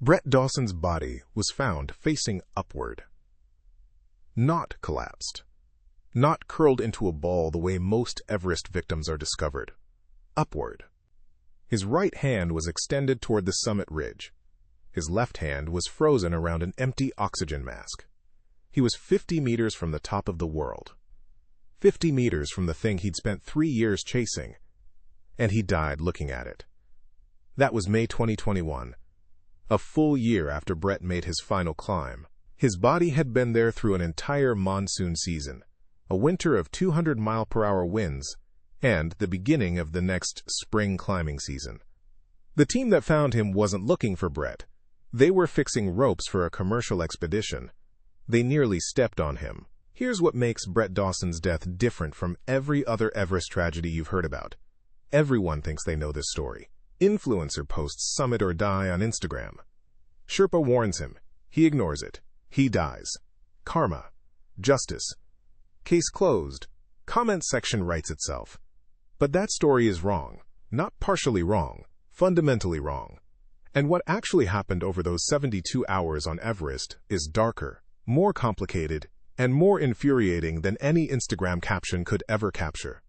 Brett Dawson's body was found facing upward. Not collapsed. Not curled into a ball the way most Everest victims are discovered. Upward. His right hand was extended toward the summit ridge. His left hand was frozen around an empty oxygen mask. He was 50 meters from the top of the world. 50 meters from the thing he'd spent 3 years chasing. And he died looking at it. That was May 2021. A full year after Brett made his final climb. His body had been there through an entire monsoon season, a winter of 200-mile-per-hour winds, and the beginning of the next spring climbing season. The team that found him wasn't looking for Brett. They were fixing ropes for a commercial expedition. They nearly stepped on him. Here's what makes Brett Dawson's death different from every other Everest tragedy you've heard about. Everyone thinks they know this story. Influencer posts summit or die on Instagram. Sherpa warns him. He ignores it. He dies. Karma. Justice. Case closed. Comment section writes itself. But that story is wrong. Not partially wrong. Fundamentally wrong. And what actually happened over those 72 hours on Everest is darker, more complicated, and more infuriating than any Instagram caption could ever capture.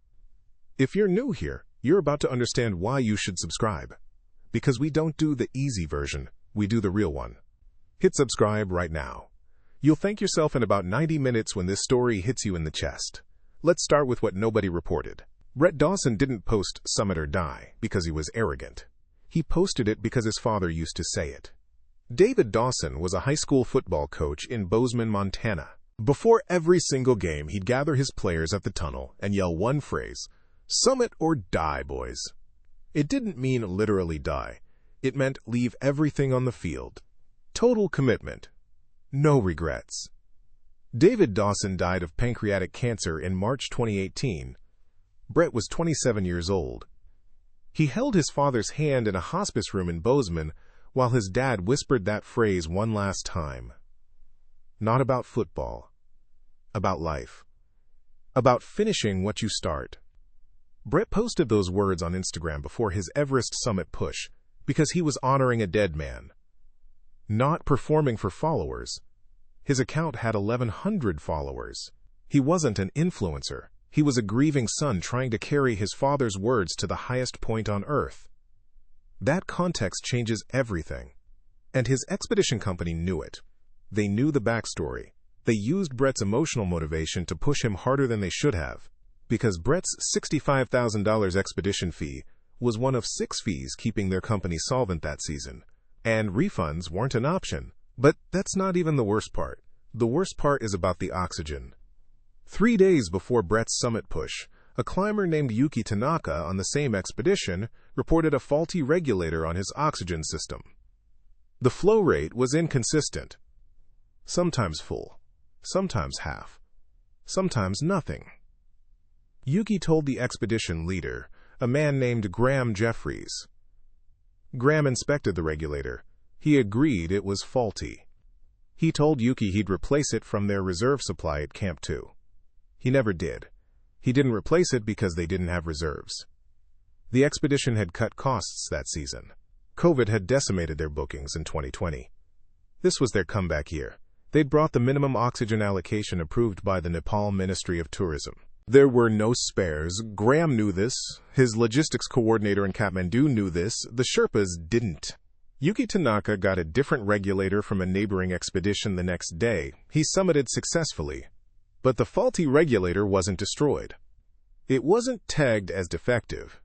If you're new here, you're about to understand why you should subscribe. Because we don't do the easy version, we do the real one. Hit subscribe right now. You'll thank yourself in about 90 minutes when this story hits you in the chest. Let's start with what nobody reported. Brett Dawson didn't post summit or die because he was arrogant. He posted it because his father used to say it. David Dawson was a high school football coach in Bozeman, Montana. Before every single game, he'd gather his players at the tunnel and yell one phrase, "Summit or die, boys." It didn't mean literally die. It meant leave everything on the field. Total commitment. No regrets. David Dawson died of pancreatic cancer in March 2018. Brett was 27 years old. He held his father's hand in a hospice room in Bozeman while his dad whispered that phrase one last time. Not about football. About life. About finishing what you start. Brett posted those words on Instagram before his Everest summit push because he was honoring a dead man. Not performing for followers. His account had 1,100 followers. He wasn't an influencer. He was a grieving son trying to carry his father's words to the highest point on earth. That context changes everything. And his expedition company knew it. They knew the backstory. They used Brett's emotional motivation to push him harder than they should have. Because Brett's $65,000 expedition fee was one of 6 fees keeping their company solvent that season. And refunds weren't an option. But that's not even the worst part. The worst part is about the oxygen. 3 days before Brett's summit push, a climber named Yuki Tanaka on the same expedition reported a faulty regulator on his oxygen system. The flow rate was inconsistent. Sometimes full, sometimes half, sometimes nothing. Yuki told the expedition leader, a man named Graham Jeffries. Graham inspected the regulator. He agreed it was faulty. He told Yuki he'd replace it from their reserve supply at Camp 2. He never did. He didn't replace it because they didn't have reserves. The expedition had cut costs that season. COVID had decimated their bookings in 2020. This was their comeback year. They'd brought the minimum oxygen allocation approved by the Nepal Ministry of Tourism. There were no spares. Graham knew this. His logistics coordinator in Kathmandu knew this. The Sherpas didn't. Yuki Tanaka got a different regulator from a neighboring expedition the next day. He summited successfully. But the faulty regulator wasn't destroyed. It wasn't tagged as defective.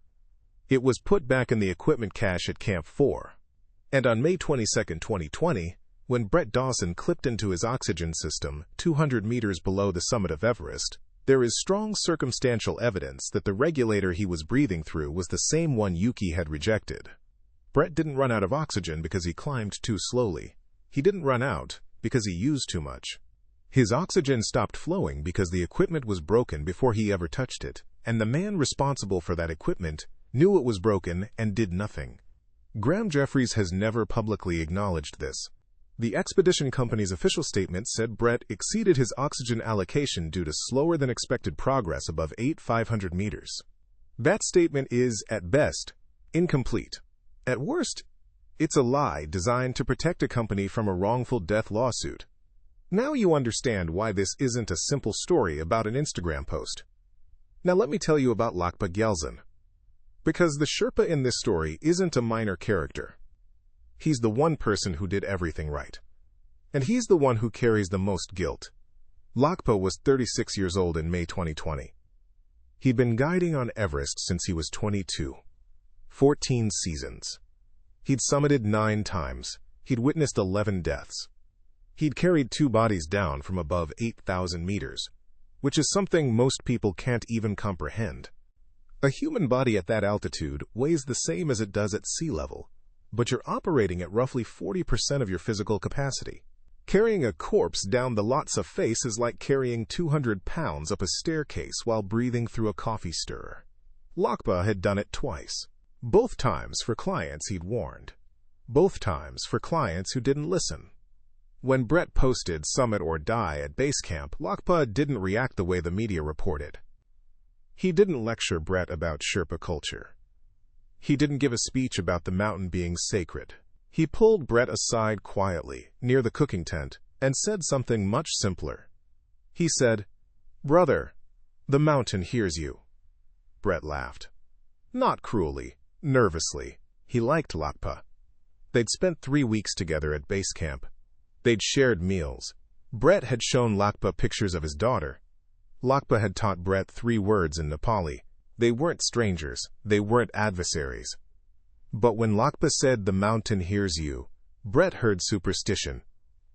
It was put back in the equipment cache at Camp 4. And on May 22, 2020, when Brett Dawson clipped into his oxygen system 200 meters below the summit of Everest, there is strong circumstantial evidence that the regulator he was breathing through was the same one Yuki had rejected. Brett didn't run out of oxygen because he climbed too slowly. He didn't run out because he used too much. His oxygen stopped flowing because the equipment was broken before he ever touched it, and the man responsible for that equipment knew it was broken and did nothing. Graham Jeffries has never publicly acknowledged this. The expedition company's official statement said Brett exceeded his oxygen allocation due to slower than expected progress above 8,500 meters. That statement is, at best, incomplete. At worst, It's a lie designed to protect a company from a wrongful death lawsuit. Now you understand why this isn't a simple story about an Instagram post. Now let me tell you about Lakpa Gelsen. Because the Sherpa in this story isn't a minor character. He's the one person who did everything right. And he's the one who carries the most guilt. Lakpa was 36 years old in May 2020. He'd been guiding on Everest since he was 22. 14 seasons. He'd summited 9 times. He'd witnessed 11 deaths. He'd carried 2 bodies down from above 8,000 meters, which is something most people can't even comprehend. A human body at that altitude weighs the same as it does at sea level, but you're operating at roughly 40% of your physical capacity. Carrying a corpse down the Lhasa face is like carrying 200 pounds up a staircase while breathing through a coffee stirrer. Lakpa had done it twice. Both times for clients he'd warned. Both times for clients who didn't listen. When Brett posted "Summit or Die" at base camp, Lakpa didn't react the way the media reported. He didn't lecture Brett about Sherpa culture. He didn't give a speech about the mountain being sacred. He pulled Brett aside quietly, near the cooking tent, and said something much simpler. He said, "Brother, the mountain hears you." Brett laughed. Not cruelly, nervously. He liked Lakpa. They'd spent 3 weeks together at base camp. They'd shared meals. Brett had shown Lakpa pictures of his daughter. Lakpa had taught Brett 3 words in Nepali. They weren't strangers. They weren't adversaries. But when Lakpa said "the mountain hears you," Brett heard superstition.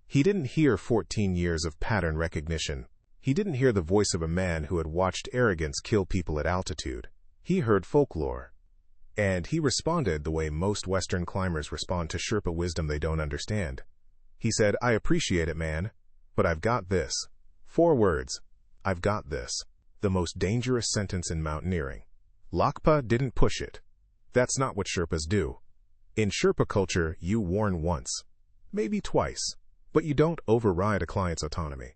He didn't hear 14 years of pattern recognition. He didn't hear the voice of a man who had watched arrogance kill people at altitude. He heard folklore. And he responded the way most Western climbers respond to Sherpa wisdom they don't understand. He said, "I appreciate it, man, but I've got this." 4 words. I've got this. The most dangerous sentence in mountaineering. Lakpa didn't push it. That's not what Sherpas do. In Sherpa culture, you warn once, maybe twice, but you don't override a client's autonomy.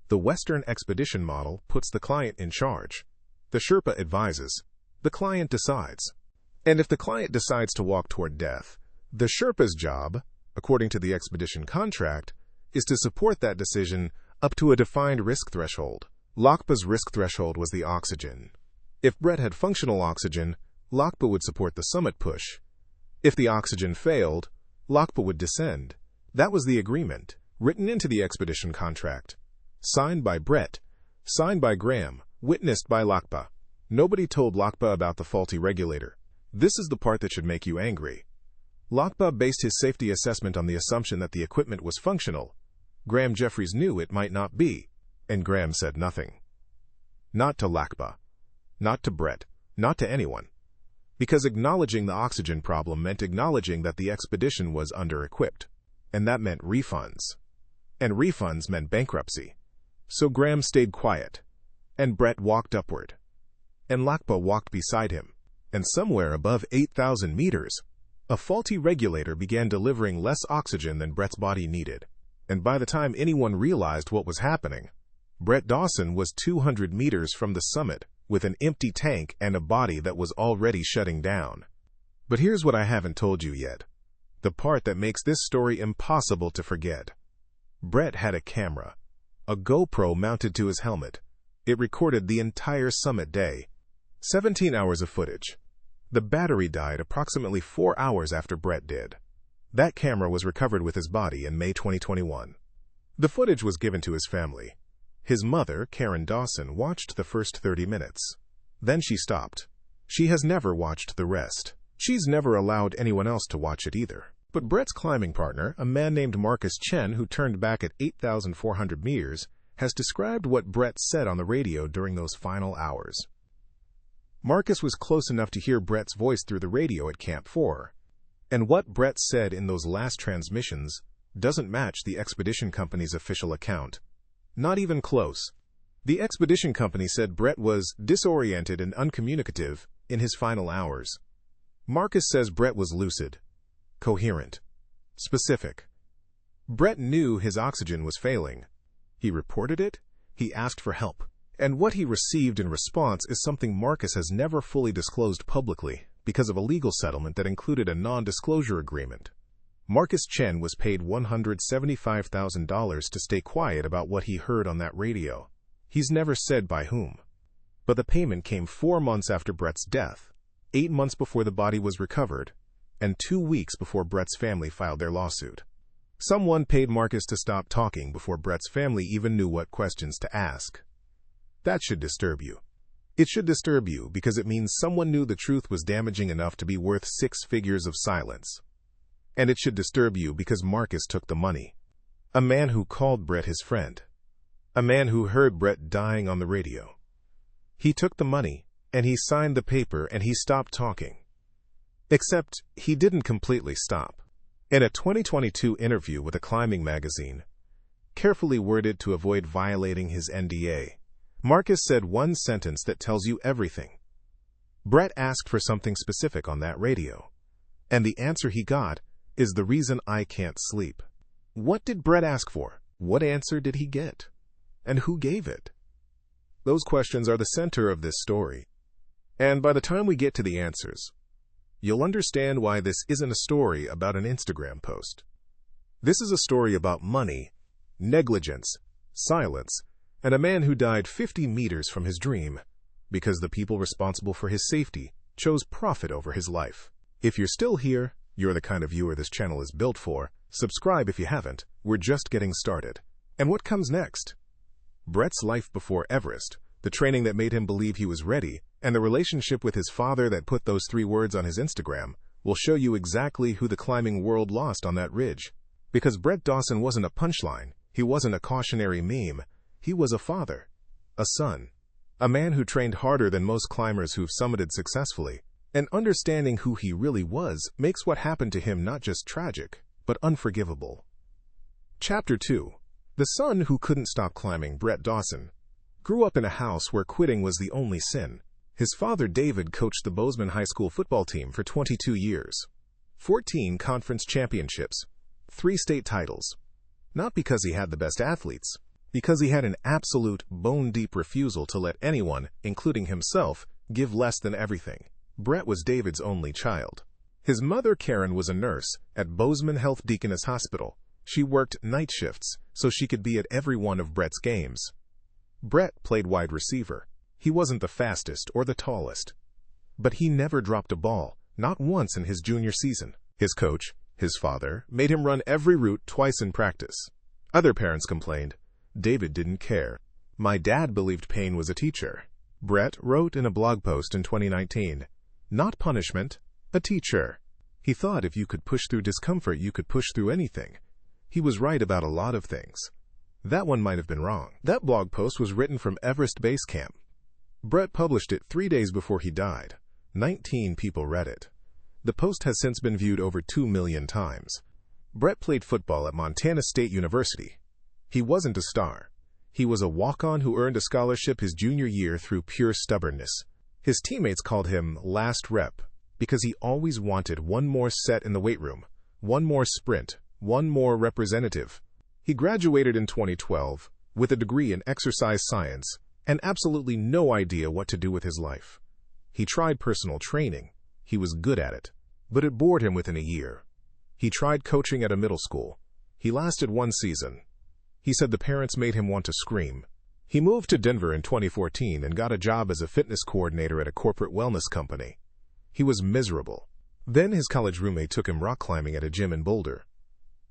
The Western expedition model puts the client in charge. The Sherpa advises. The client decides. And if the client decides to walk toward death, the Sherpa's job, according to the expedition contract, is to support that decision up to a defined risk threshold. Lakpa's risk threshold was the oxygen. If Brett had functional oxygen, Lakpa would support the summit push. If the oxygen failed, Lakpa would descend. That was the agreement, written into the expedition contract. Signed by Brett, signed by Graham, witnessed by Lakpa. Nobody told Lakpa about the faulty regulator. This is the part that should make you angry. Lakpa based his safety assessment on the assumption that the equipment was functional. Graham Jeffries knew it might not be, and Graham said nothing. Not to Lakpa, not to Brett, not to anyone. Because acknowledging the oxygen problem meant acknowledging that the expedition was under-equipped, and that meant refunds. And refunds meant bankruptcy. So Graham stayed quiet, and Brett walked upward. And Lakpa walked beside him, and somewhere above 8,000 meters, a faulty regulator began delivering less oxygen than Brett's body needed. And by the time anyone realized what was happening, Brett Dawson was 200 meters from the summit with an empty tank and a body that was already shutting down. But here's what I haven't told you yet. The part that makes this story impossible to forget. Brett had a camera, a GoPro mounted to his helmet. It recorded the entire summit day. 17 hours of footage. The battery died approximately 4 hours after Brett did. That camera was recovered with his body in May 2021. The footage was given to his family. His mother, Karen Dawson, watched the first 30 minutes. Then she stopped. She has never watched the rest. She's never allowed anyone else to watch it either. But Brett's climbing partner, a man named Marcus Chen, who turned back at 8,400 meters, has described what Brett said on the radio during those final hours. Marcus was close enough to hear Brett's voice through the radio at Camp 4. And what Brett said in those last transmissions doesn't match the expedition company's official account. Not even close. The expedition company said Brett was disoriented and uncommunicative in his final hours. Marcus says Brett was lucid, coherent, specific. Brett knew his oxygen was failing. He reported it, he asked for help. And what he received in response is something Marcus has never fully disclosed publicly. because of a legal settlement that included a non-disclosure agreement. Marcus Chen was paid $175,000 to stay quiet about what he heard on that radio. He's never said by whom. But the payment came 4 months after Brett's death, 8 months before the body was recovered, and 2 weeks before Brett's family filed their lawsuit. Someone paid Marcus to stop talking before Brett's family even knew what questions to ask. That should disturb you. It should disturb you because it means someone knew the truth was damaging enough to be worth 6 figures of silence. And it should disturb you because Marcus took the money. A man who called Brett his friend. A man who heard Brett dying on the radio. He took the money, and he signed the paper, and he stopped talking. Except he didn't completely stop. In a 2022 interview with a climbing magazine, carefully worded to avoid violating his NDA, Marcus said one sentence that tells you everything. Brett asked for something specific on that radio, and the answer he got is the reason I can't sleep. What did Brett ask for? What answer did he get? And who gave it? Those questions are the center of this story. And by the time we get to the answers, you'll understand why this isn't a story about an Instagram post. This is a story about money, negligence, silence, and a man who died 50 meters from his dream because the people responsible for his safety chose profit over his life. If you're still here, you're the kind of viewer this channel is built for. Subscribe if you haven't. We're just getting started. And what comes next? Brett's life before Everest, the training that made him believe he was ready, and the relationship with his father that put those 3 words on his Instagram will show you exactly who the climbing world lost on that ridge. Because Brett Dawson wasn't a punchline, he wasn't a cautionary meme, he was a father, a son, a man who trained harder than most climbers who've summited successfully, and understanding who he really was makes what happened to him not just tragic, but unforgivable. Chapter 2. The son who couldn't stop climbing, Brett Dawson, grew up in a house where quitting was the only sin. His father, David, coached the Bozeman High School football team for 22 years. 14 conference championships, 3 state titles. Not because he had the best athletes, because he had an absolute bone-deep refusal to let anyone, including himself, give less than everything. Brett was David's only child. His mother, Karen, was a nurse at Bozeman Health Deaconess Hospital. She worked night shifts so she could be at every one of Brett's games. Brett played wide receiver. He wasn't the fastest or the tallest, but he never dropped a ball, not once in his junior season. His coach, his father, made him run every route twice in practice. Other parents complained. David didn't care. My dad believed pain was a teacher. Brett wrote in a blog post in 2019, "Not punishment, a teacher." He thought if you could push through discomfort, you could push through anything. He was right about a lot of things. That one might have been wrong. That blog post was written from Everest Base Camp. Brett published it 3 days before he died. 19 people read it. The post has since been viewed over 2 million times. Brett played football at Montana State University. He wasn't a star. He was a walk-on who earned a scholarship his junior year through pure stubbornness. His teammates called him Last Rep because he always wanted one more set in the weight room, one more sprint, one more representative. He graduated in 2012 with a degree in exercise science and absolutely no idea what to do with his life. He tried personal training. He was good at it, but it bored him within a year. He tried coaching at a middle school. He lasted 1 season. He said the parents made him want to scream. He moved to Denver in 2014 and got a job as a fitness coordinator at a corporate wellness company. He was miserable. Then his college roommate took him rock climbing at a gym in Boulder.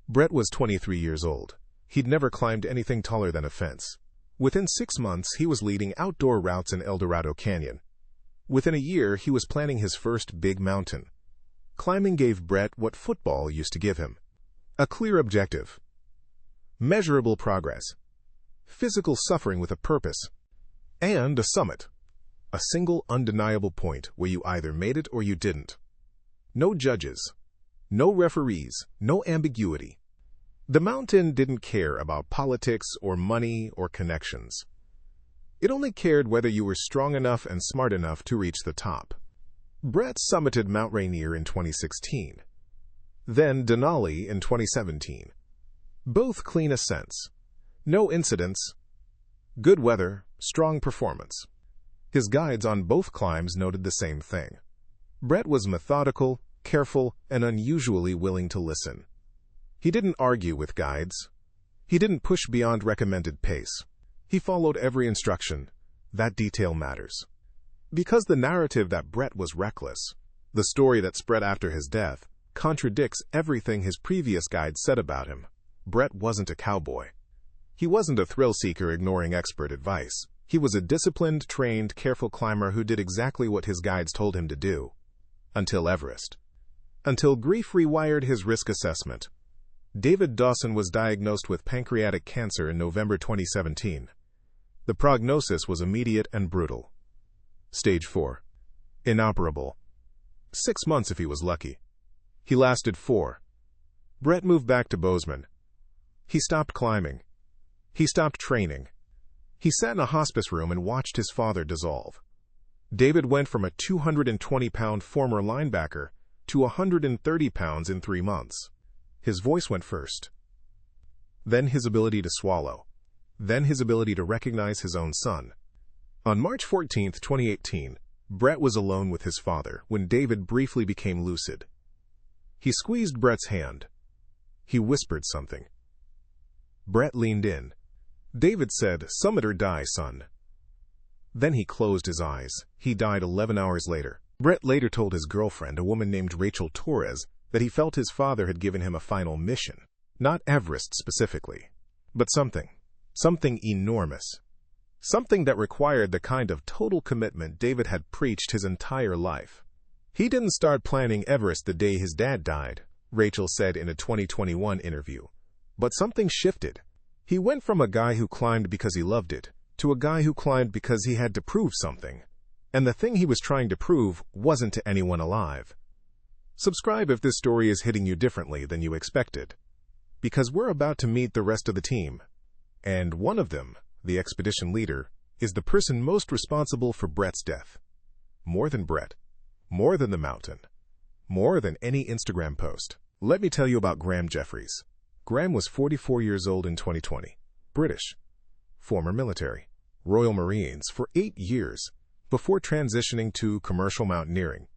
Brett was 23 years old. He'd never climbed anything taller than a fence. Within 6 months, he was leading outdoor routes in El Dorado Canyon. Within a year, he was planning his first big mountain. Climbing gave Brett what football used to give him: a clear objective, measurable progress, physical suffering with a purpose, and a summit, a single undeniable point where you either made it or you didn't. No judges, no referees, no ambiguity. The mountain didn't care about politics or money or connections. It only cared whether you were strong enough and smart enough to reach the top. Brett summited Mount Rainier in 2016, then Denali in 2017. Both clean ascents, no incidents, good weather, strong performance. His guides on both climbs noted the same thing. Brett was methodical, careful, and unusually willing to listen. He didn't argue with guides. He didn't push beyond recommended pace. He followed every instruction. That detail matters. Because the narrative that Brett was reckless, the story that spread after his death, contradicts everything his previous guides said about him. Brett wasn't a cowboy. He wasn't a thrill-seeker ignoring expert advice. He was a disciplined, trained, careful climber who did exactly what his guides told him to do. Until Everest. Until grief rewired his risk assessment. David Dawson was diagnosed with pancreatic cancer in November 2017. The prognosis was immediate and brutal. Stage 4. Inoperable. 6 months if he was lucky. He lasted 4. Brett moved back to Bozeman. He stopped climbing. He stopped training. He sat in a hospice room and watched his father dissolve. David went from a 220-pound former linebacker to 130 pounds in 3 months. His voice went first. Then his ability to swallow. Then his ability to recognize his own son. On March 14, 2018, Brett was alone with his father when David briefly became lucid. He squeezed Brett's hand. He whispered something. Brett leaned in. David said, "Summit or die, son." Then he closed his eyes. He died 11 hours later. Brett later told his girlfriend, a woman named Rachel Torres, that he felt his father had given him a final mission. Not Everest specifically, but something enormous. Something that required the kind of total commitment David had preached his entire life. He didn't start planning Everest the day his dad died, Rachel said in a 2021 interview. But something shifted. He went from a guy who climbed because he loved it, to a guy who climbed because he had to prove something. And the thing he was trying to prove wasn't to anyone alive. Subscribe if this story is hitting you differently than you expected. Because we're about to meet the rest of the team. And one of them, the expedition leader, is the person most responsible for Brett's death. More than Brett. More than the mountain. More than any Instagram post. Let me tell you about Graham Jeffries. Graham was 44 years old in 2020. British. Former military. Royal Marines for 8 years, before transitioning to commercial mountaineering.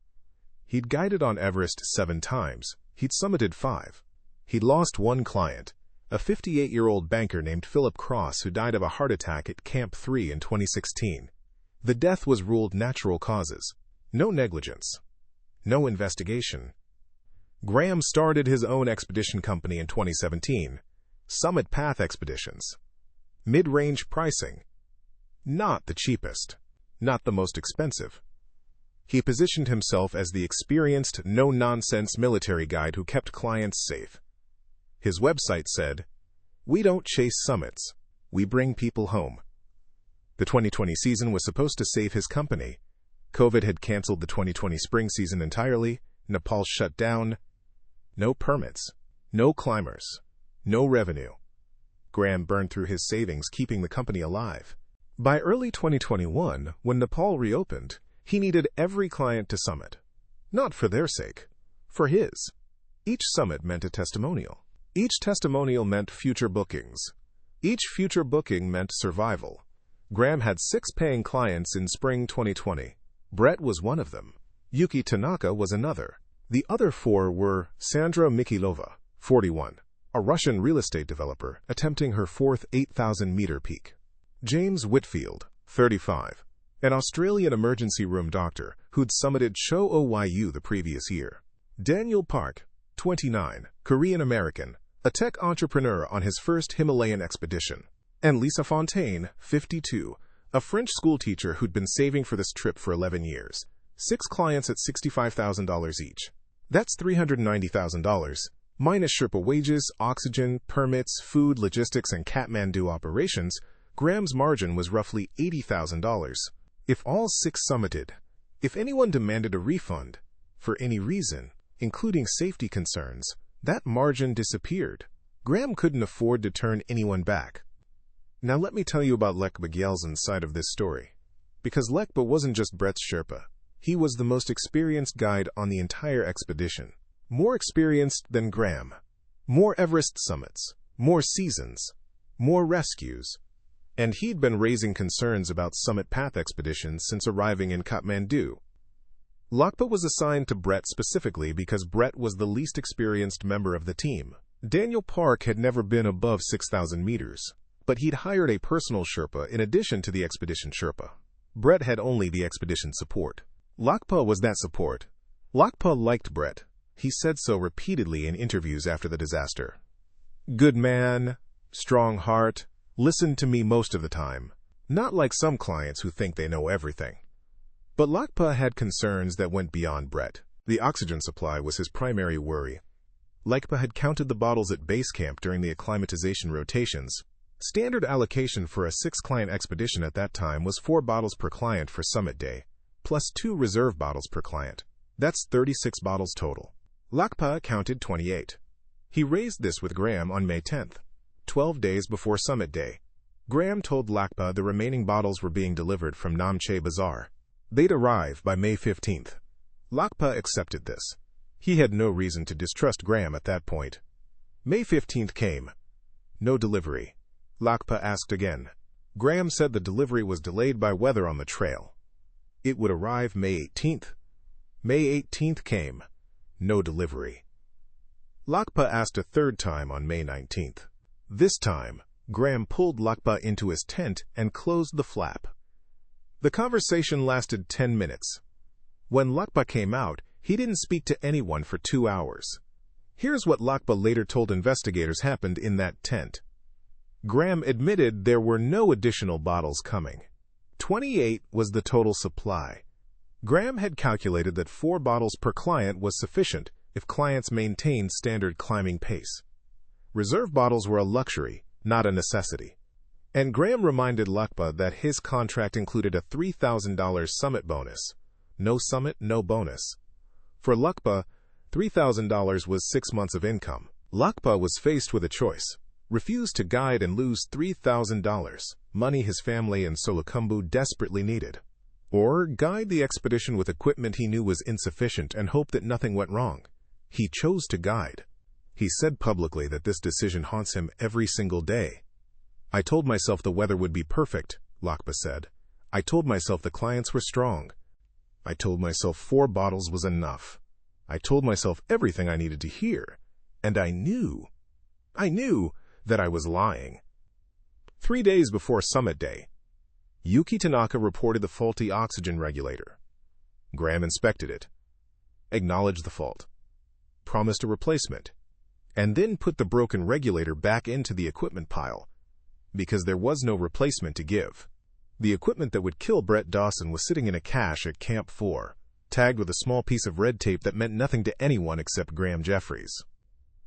He'd guided on Everest 7 times. He'd summited 5. He'd lost 1 client, a 58-year-old banker named Philip Cross who died of a heart attack at Camp 3 in 2016. The death was ruled natural causes. No negligence. No investigation. Graham started his own expedition company in 2017, Summit Path Expeditions. Mid-range pricing. Not the cheapest. Not the most expensive. He positioned himself as the experienced, no-nonsense military guide who kept clients safe. His website said, "We don't chase summits. We bring people home." The 2020 season was supposed to save his company. COVID had canceled the 2020 spring season entirely. Nepal shut down. No permits. No climbers. No revenue. Graham burned through his savings, keeping the company alive. By early 2021, when Nepal reopened, he needed every client to summit. Not for their sake, for his. Each summit meant a testimonial. Each testimonial meant future bookings. Each future booking meant survival. Graham had 6 paying clients in spring 2020. Brett was one of them. Yuki Tanaka was another. The other 4 were Sandra Mikhailova, 41, a Russian real estate developer attempting her 4th 8,000-meter peak. James Whitfield, 35, an Australian emergency room doctor who'd summited Cho Oyu the previous year. Daniel Park, 29, Korean-American, a tech entrepreneur on his first Himalayan expedition. And Lisa Fontaine, 52, a French schoolteacher who'd been saving for this trip for 11 years. 6 clients at $65,000 each. That's $390,000, minus Sherpa wages, oxygen, permits, food, logistics, and Kathmandu operations. Graham's margin was roughly $80,000. If all 6 summited, if anyone demanded a refund, for any reason, including safety concerns, that margin disappeared. Graham couldn't afford to turn anyone back. Now let me tell you about Lakpa Gyaltsen's side of this story. Because Lakpa wasn't just Brett's Sherpa. He was the most experienced guide on the entire expedition. More experienced than Graham. More Everest summits. More seasons. More rescues. And he'd been raising concerns about Summit Path expeditions since arriving in Kathmandu. Lakpa was assigned to Brett specifically because Brett was the least experienced member of the team. Daniel Park had never been above 6,000 meters, but he'd hired a personal Sherpa in addition to the expedition Sherpa. Brett had only the expedition support. Lakpa was that support. Lakpa liked Brett. He said so repeatedly in interviews after the disaster. Good man, strong heart, listened to me most of the time. Not like some clients who think they know everything. But Lakpa had concerns that went beyond Brett. The oxygen supply was his primary worry. Lakpa had counted the bottles at base camp during the acclimatization rotations. Standard allocation for a 6-client expedition at that time was 4 bottles per client for summit day, plus 2 reserve bottles per client. That's 36 bottles total. Lakpa counted 28. He raised this with Graham on May 10th, 12 days before summit day. Graham told Lakpa the remaining bottles were being delivered from Namche Bazaar. They'd arrive by May 15th. Lakpa accepted this. He had no reason to distrust Graham at that point. May 15th came. No delivery. Lakpa asked again. Graham said the delivery was delayed by weather on the trail. It would arrive May 18th. May 18th came. No delivery. Lakpa asked a third time on May 19th. This time, Graham pulled Lakpa into his tent and closed the flap. The conversation lasted 10 minutes. When Lakpa came out, he didn't speak to anyone for 2 hours. Here's what Lakpa later told investigators happened in that tent. Graham admitted there were no additional bottles coming. 28 was the total supply. Graham had calculated that 4 bottles per client was sufficient if clients maintained standard climbing pace. Reserve bottles were a luxury, not a necessity. And Graham reminded Lakpa that his contract included a $3,000 summit bonus. No summit, no bonus. For Lakpa, $3,000 was 6 months of income. Lakpa was faced with a choice. Refuse to guide and lose $3,000, money his family in Solukhumbu desperately needed. Or guide the expedition with equipment he knew was insufficient and hope that nothing went wrong. He chose to guide. He said publicly that this decision haunts him every single day. I told myself the weather would be perfect, Lakpa said. I told myself the clients were strong. I told myself 4 bottles was enough. I told myself everything I needed to hear. And I knew that I was lying. 3 days before summit day, Yuki Tanaka reported the faulty oxygen regulator. Graham inspected it, acknowledged the fault, promised a replacement, and then put the broken regulator back into the equipment pile, because there was no replacement to give. The equipment that would kill Brett Dawson was sitting in a cache at Camp 4, tagged with a small piece of red tape that meant nothing to anyone except Graham Jeffries.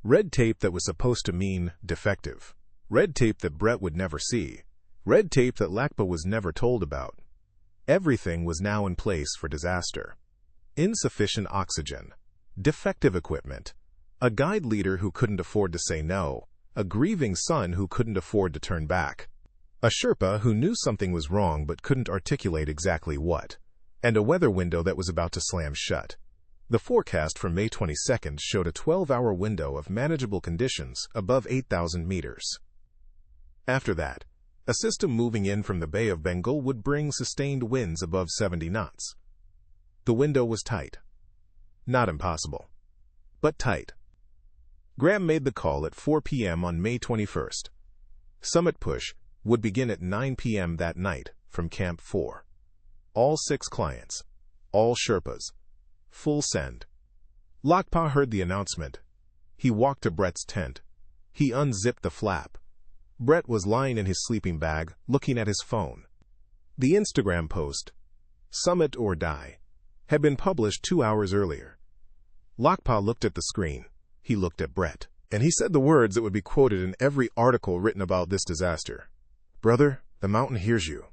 Red tape that was supposed to mean defective. Red tape that Brett would never see. Red tape that Lakpa was never told about. Everything was now in place for disaster. Insufficient oxygen. Defective equipment. A guide leader who couldn't afford to say no. A grieving son who couldn't afford to turn back. A Sherpa who knew something was wrong but couldn't articulate exactly what. And a weather window that was about to slam shut. The forecast for May 22nd showed a 12-hour window of manageable conditions above 8,000 meters. After that, a system moving in from the Bay of Bengal would bring sustained winds above 70 knots. The window was tight. Not impossible, but tight. Graham made the call at 4 p.m. on May 21st. Summit push would begin at 9 p.m. that night from Camp 4. All 6 clients, all Sherpas, full send. Lakpa heard the announcement. He walked to Brett's tent. He unzipped the flap. Brett was lying in his sleeping bag, looking at his phone. The Instagram post, "Summit or Die," had been published 2 hours earlier. Lakpa looked at the screen. He looked at Brett, and he said the words that would be quoted in every article written about this disaster. "Brother, the mountain hears you."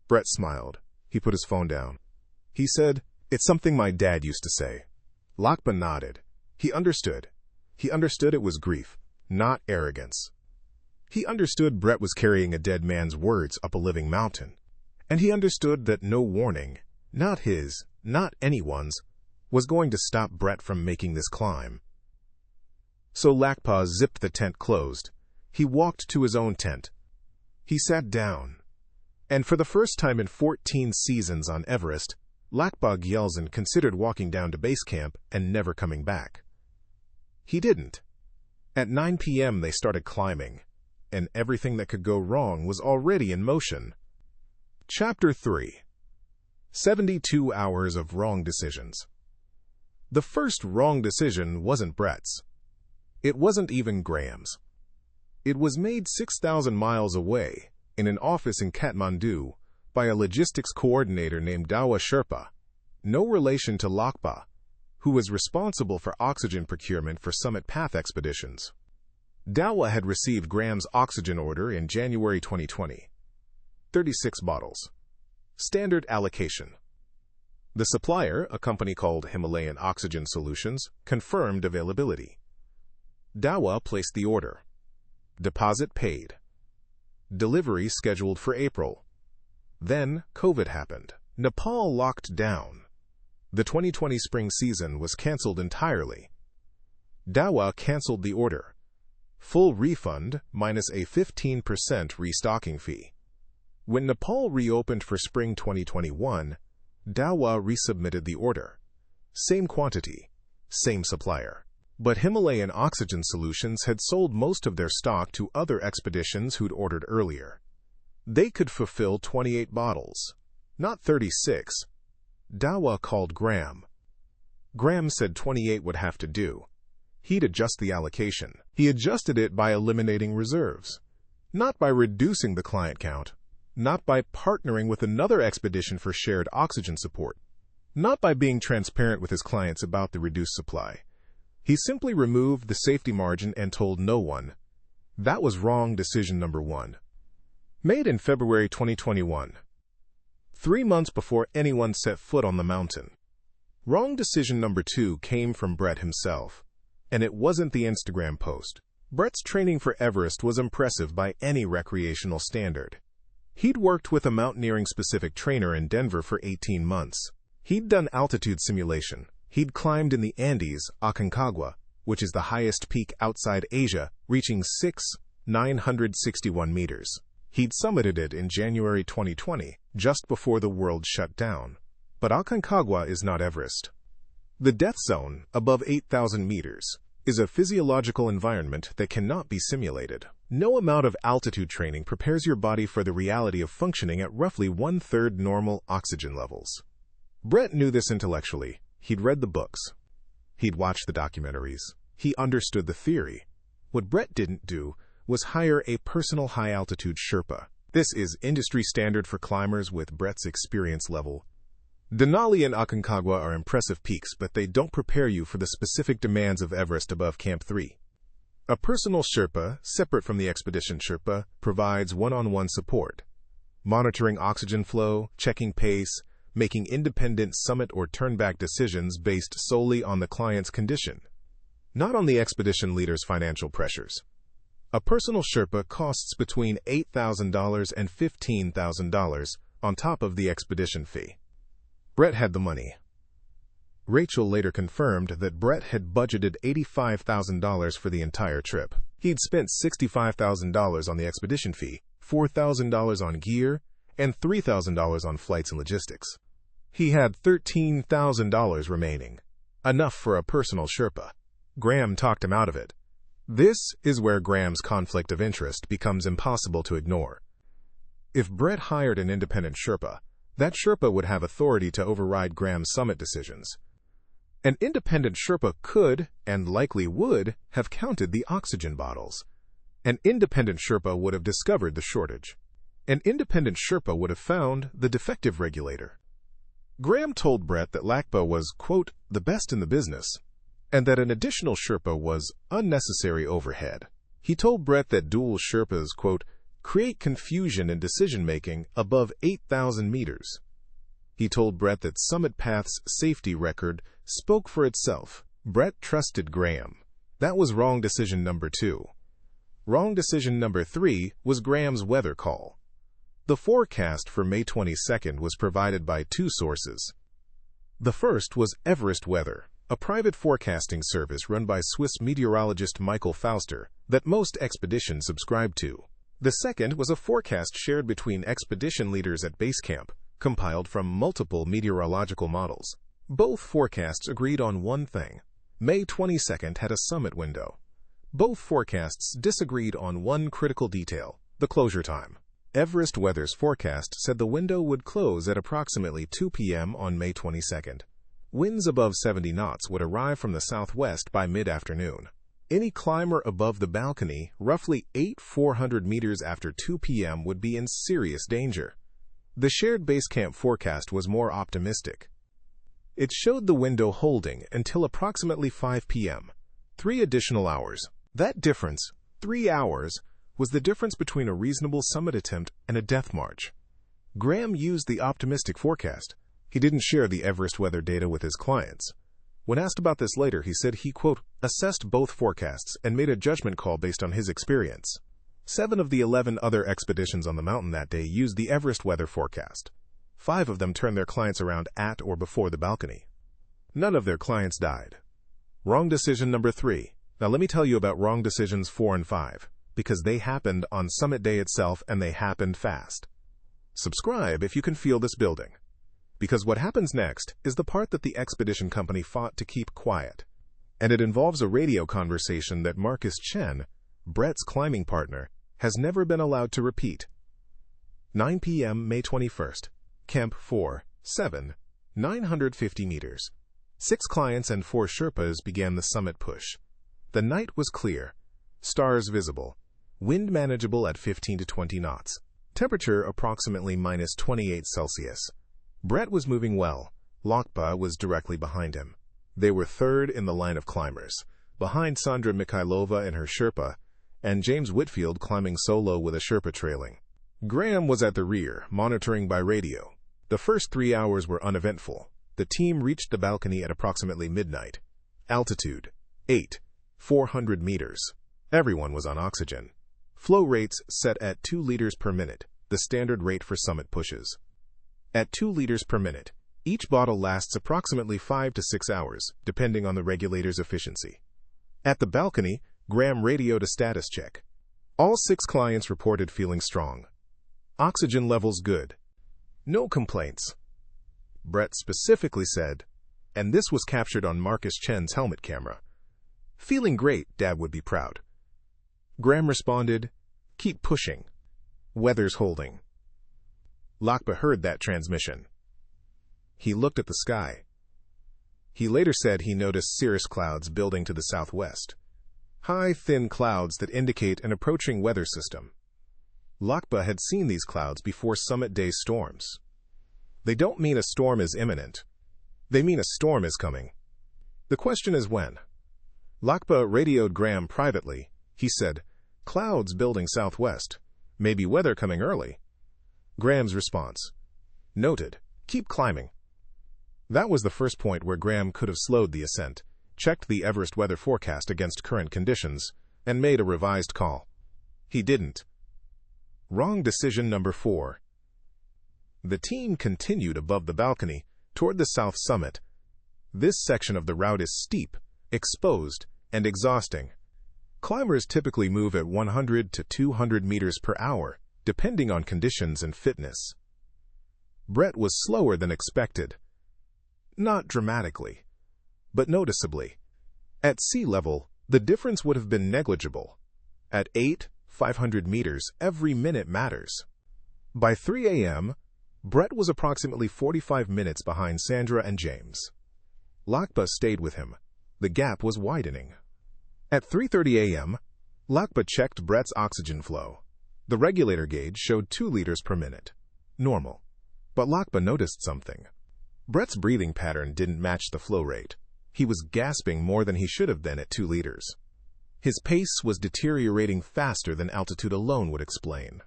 Brett smiled. He put his phone down. He said, "It's something my dad used to say." Lakpa nodded. He understood. He understood it was grief, not arrogance. He understood Brett was carrying a dead man's words up a living mountain. And he understood that no warning, not his, not anyone's, was going to stop Brett from making this climb. So Lakpa zipped the tent closed. He walked to his own tent. He sat down. And for the first time in 14 seasons on Everest, Lakpa Gyelzen considered walking down to base camp and never coming back. He didn't. At 9 p.m. they started climbing, and everything that could go wrong was already in motion. Chapter 3. 72 Hours of Wrong Decisions. The first wrong decision wasn't Brett's. It wasn't even Graham's. It was made 6,000 miles away, in an office in Kathmandu, by a logistics coordinator named Dawa Sherpa, no relation to Lakpa, who was responsible for oxygen procurement for Summit Path expeditions. Dawa had received Graham's oxygen order in January 2020. 36 bottles. Standard allocation. The supplier, a company called Himalayan Oxygen Solutions, confirmed availability. Dawa placed the order. Deposit paid. Delivery scheduled for April. Then COVID happened. Nepal locked down. The 2020 spring season was cancelled entirely. Dawa cancelled the order. Full refund minus a 15% restocking fee. When Nepal reopened for spring 2021, Dawa resubmitted the order. Same quantity, same supplier. But Himalayan Oxygen Solutions had sold most of their stock to other expeditions who'd ordered earlier. They could fulfill 28 bottles, not 36. Dawa called Graham. Graham said 28 would have to do. He'd adjust the allocation. He adjusted it by eliminating reserves, not by reducing the client count, not by partnering with another expedition for shared oxygen support, not by being transparent with his clients about the reduced supply. He simply removed the safety margin and told no one. That was wrong decision number 1. Made in February 2021. 3 months before anyone set foot on the mountain. Wrong decision number 2 came from Brett himself, and it wasn't the Instagram post. Brett's training for Everest was impressive by any recreational standard. He'd worked with a mountaineering-specific trainer in Denver for 18 months. He'd done altitude simulation. He'd climbed in the Andes, Aconcagua, which is the highest peak outside Asia, reaching 6,961 meters. He'd summited it in January 2020, just before the world shut down. But Aconcagua is not Everest. The death zone, above 8,000 meters, is a physiological environment that cannot be simulated. No amount of altitude training prepares your body for the reality of functioning at roughly 1/3 normal oxygen levels. Brett knew this intellectually. He'd read the books. He'd watched the documentaries. He understood the theory. What Brett didn't do was hire a personal high-altitude Sherpa. This is industry standard for climbers with Brett's experience level. Denali and Aconcagua are impressive peaks, but they don't prepare you for the specific demands of Everest above Camp 3. A personal Sherpa, separate from the expedition Sherpa, provides one-on-one support, monitoring oxygen flow, checking pace, making independent summit or turn-back decisions based solely on the client's condition, not on the expedition leader's financial pressures. A personal Sherpa costs between $8,000 and $15,000 on top of the expedition fee. Brett had the money. Rachel later confirmed that Brett had budgeted $85,000 for the entire trip. He'd spent $65,000 on the expedition fee, $4,000 on gear, and $3,000 on flights and logistics. He had $13,000 remaining, enough for a personal Sherpa. Graham talked him out of it. This is where Graham's conflict of interest becomes impossible to ignore. If Brett hired an independent Sherpa, that Sherpa would have authority to override Graham's summit decisions. An independent Sherpa could, and likely would, have counted the oxygen bottles. An independent Sherpa would have discovered the shortage. An independent Sherpa would have found the defective regulator. Graham told Brett that Lakpa was, quote, the best in the business, and that an additional Sherpa was unnecessary overhead. He told Brett that dual Sherpas, quote, create confusion in decision-making above 8,000 meters. He told Brett that Summit Path's safety record spoke for itself. Brett trusted Graham. That was wrong decision number 2. Wrong decision number 3 was Graham's weather call. The forecast for May 22nd was provided by 2 sources. The first was Everest Weather, a private forecasting service run by Swiss meteorologist Michael Fauster that most expeditions subscribe to. The second was a forecast shared between expedition leaders at base camp, compiled from multiple meteorological models. Both forecasts agreed on one thing. May 22nd had a summit window. Both forecasts disagreed on one critical detail, the closure time. Everest Weather's forecast said the window would close at approximately 2 p.m. on May 22nd. Winds above 70 knots would arrive from the southwest by mid-afternoon. Any climber above the balcony, roughly 400 meters after 2 p.m., would be in serious danger. The shared base camp forecast was more optimistic. It showed the window holding until approximately 5 p.m., 3 additional hours. That difference, 3 hours, was the difference between a reasonable summit attempt and a death march. Graham used the optimistic forecast. He didn't share the Everest weather data with his clients. When asked about this later, he said he, quote, assessed both forecasts and made a judgment call based on his experience. 7 of the 11 other expeditions on the mountain that day used the Everest weather forecast. 5 of them turned their clients around at or before the balcony. None of their clients died. Wrong decision number 3. Now let me tell you about wrong decisions 4 and 5, because they happened on summit day itself and they happened fast. Subscribe if you can feel this building. Because what happens next is the part that the expedition company fought to keep quiet. And it involves a radio conversation that Marcus Chen, Brett's climbing partner, has never been allowed to repeat. 9 p.m. May 21st. Camp 4, 7, 950 meters. 6 clients and 4 Sherpas began the summit push. The night was clear. Stars visible. Wind manageable at 15 to 20 knots. Temperature approximately minus 28 Celsius. Brett was moving well. Lakpa was directly behind him. They were third in the line of climbers, behind Sandra Mikhailova and her Sherpa, and James Whitfield climbing solo with a Sherpa trailing. Graham was at the rear, monitoring by radio. The first 3 hours were uneventful. The team reached the balcony at approximately midnight. Altitude, 400 meters. Everyone was on oxygen. Flow rates set at 2 liters per minute, the standard rate for summit pushes. At 2 liters per minute, each bottle lasts approximately 5 to 6 hours, depending on the regulator's efficiency. At the balcony, Graham radioed a status check. All 6 clients reported feeling strong. Oxygen levels good. No complaints. Brett specifically said, and this was captured on Marcus Chen's helmet camera, feeling great, Dad would be proud. Graham responded, keep pushing. Weather's holding. Lakpa heard that transmission. He looked at the sky. He later said he noticed cirrus clouds building to the southwest. High, thin clouds that indicate an approaching weather system. Lakpa had seen these clouds before summit day storms. They don't mean a storm is imminent. They mean a storm is coming. The question is when. Lakpa radioed Graham privately. He said, clouds building southwest. Maybe weather coming early. Graham's response, noted, keep climbing. That was the first point where Graham could have slowed the ascent, checked the Everest weather forecast against current conditions, and made a revised call. He didn't. Wrong decision number 4. The team continued above the balcony, toward the south summit. This section of the route is steep, exposed, and exhausting. Climbers typically move at 100 to 200 meters per hour, depending on conditions and fitness. Brett was slower than expected. Not dramatically, but noticeably. At sea level, the difference would have been negligible. At 500 meters, every minute matters. By 3 a.m., Brett was approximately 45 minutes behind Sandra and James. Lakpa stayed with him. The gap was widening. At 3:30 a.m., Lakpa checked Brett's oxygen flow. The regulator gauge showed 2 liters per minute. Normal. But Lakpa noticed something. Brett's breathing pattern didn't match the flow rate. He was gasping more than he should have been at 2 liters. His pace was deteriorating faster than altitude alone would explain.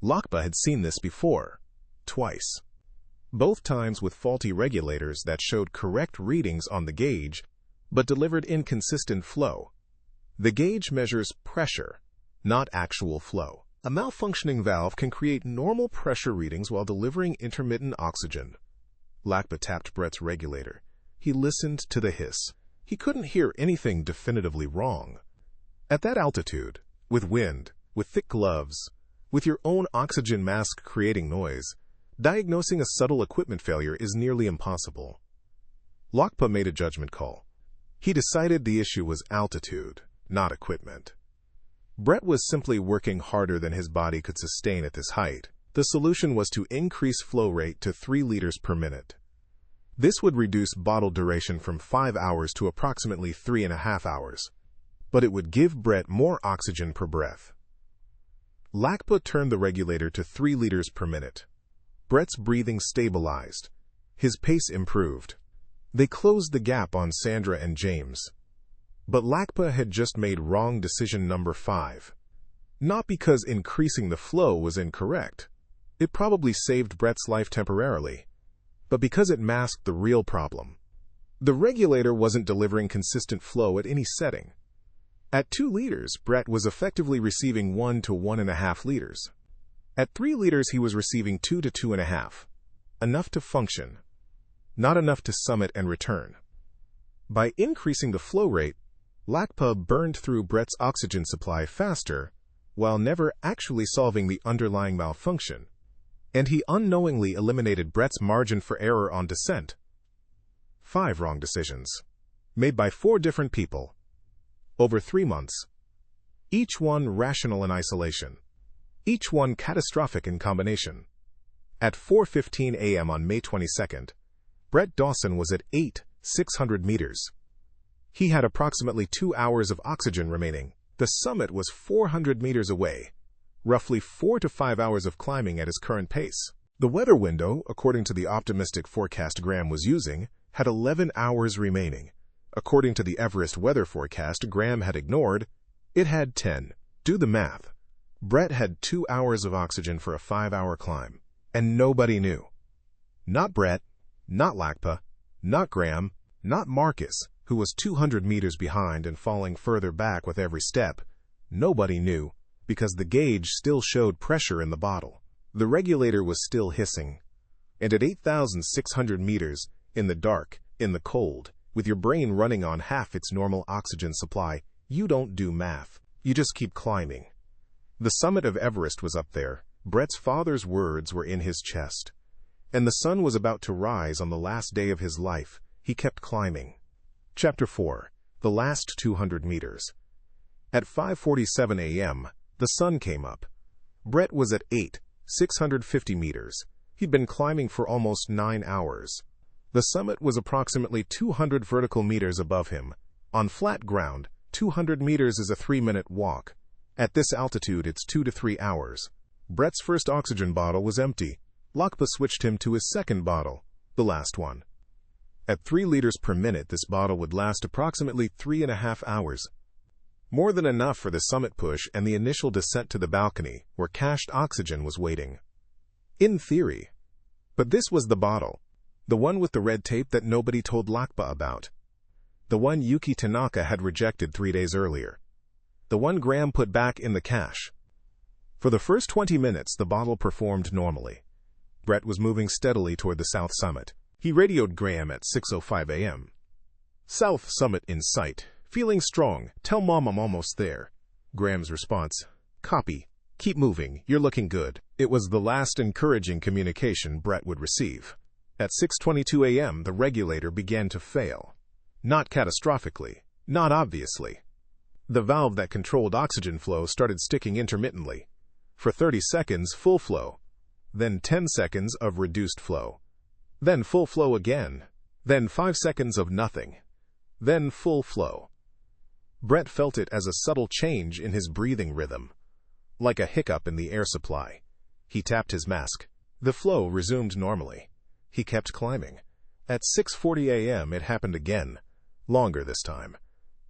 Lakpa had seen this before. Twice. Both times with faulty regulators that showed correct readings on the gauge, but delivered inconsistent flow. The gauge measures pressure, not actual flow. A malfunctioning valve can create normal pressure readings while delivering intermittent oxygen. Lakpa tapped Brett's regulator. He listened to the hiss. He couldn't hear anything definitively wrong. At that altitude, with wind, with thick gloves, with your own oxygen mask creating noise, Diagnosing a subtle equipment failure is nearly impossible. Lakpa made a judgment call. He decided the issue was altitude, not equipment. Brett was simply working harder than his body could sustain at this height. The solution was to increase flow rate to 3 liters per minute. This would reduce bottle duration from 5 hours to approximately 3.5 hours, but it would give Brett more oxygen per breath. Lakpa turned the regulator to 3 liters per minute. Brett's breathing stabilized. His pace improved. They closed the gap on Sandra and James. But Lakpa had just made wrong decision number 5. Not because increasing the flow was incorrect. It probably saved Brett's life temporarily, but because it masked the real problem. The regulator wasn't delivering consistent flow at any setting. At 2 liters, Brett was effectively receiving 1 to 1.5 liters. At 3 liters, he was receiving 2 to 2.5. Enough to function, not enough to summit and return. By increasing the flow rate, Lakpa burned through Brett's oxygen supply faster, while never actually solving the underlying malfunction, and he unknowingly eliminated Brett's margin for error on descent. 5 wrong decisions, made by 4 different people, over 3 months. Each one rational in isolation, each one catastrophic in combination. At 4:15 a.m. on May 22nd, Brett Dawson was at 600 meters. He had approximately 2 hours of oxygen remaining. The summit was 400 meters away, roughly 4 to 5 hours of climbing at his current pace. The weather window, according to the optimistic forecast Graham was using, had 11 hours remaining. According to the Everest weather forecast Graham had ignored, it had 10. Do the math. Brett had 2 hours of oxygen for a 5-hour climb, and nobody knew. Not Brett, not Lakpa, not Graham, not Marcus, who was 200 meters behind and falling further back with every step. Nobody knew, because the gauge still showed pressure in the bottle. The regulator was still hissing. And at 8,600 meters, in the dark, in the cold, with your brain running on half its normal oxygen supply, you don't do math. You just keep climbing. The summit of Everest was up there. Brett's father's words were in his chest. And the sun was about to rise on the last day of his life. He kept climbing. Chapter 4. The last 200 meters. At 5:47 a.m., the sun came up. Brett was at 650 meters. He'd been climbing for almost 9 hours. The summit was approximately 200 vertical meters above him. On flat ground, 200 meters is a 3-minute walk. At this altitude, it's 2 to 3 hours. Brett's first oxygen bottle was empty. Lakpa switched him to his second bottle, the last one. At 3 liters per minute, this bottle would last approximately 3.5 hours. More than enough for the summit push and the initial descent to the balcony, where cached oxygen was waiting. In theory. But this was the bottle. The one with the red tape that nobody told Lakpa about. The one Yuki Tanaka had rejected 3 days earlier. The one Graham put back in the cache. For the first 20 minutes, the bottle performed normally. Brett was moving steadily toward the south summit. He radioed Graham at 6:05 a.m. "South summit in sight. Feeling strong. Tell Mom I'm almost there." Graham's response: "Copy. Keep moving. You're looking good." It was the last encouraging communication Brett would receive. At 6:22 a.m., the regulator began to fail. Not catastrophically. Not obviously. The valve that controlled oxygen flow started sticking intermittently. For 30 seconds, full flow. Then 10 seconds of reduced flow. Then full flow again. Then 5 seconds of nothing. Then full flow. Brett felt it as a subtle change in his breathing rhythm, like a hiccup in the air supply. He tapped his mask. The flow resumed normally. He kept climbing. At 6:40 a.m. it happened again, longer this time.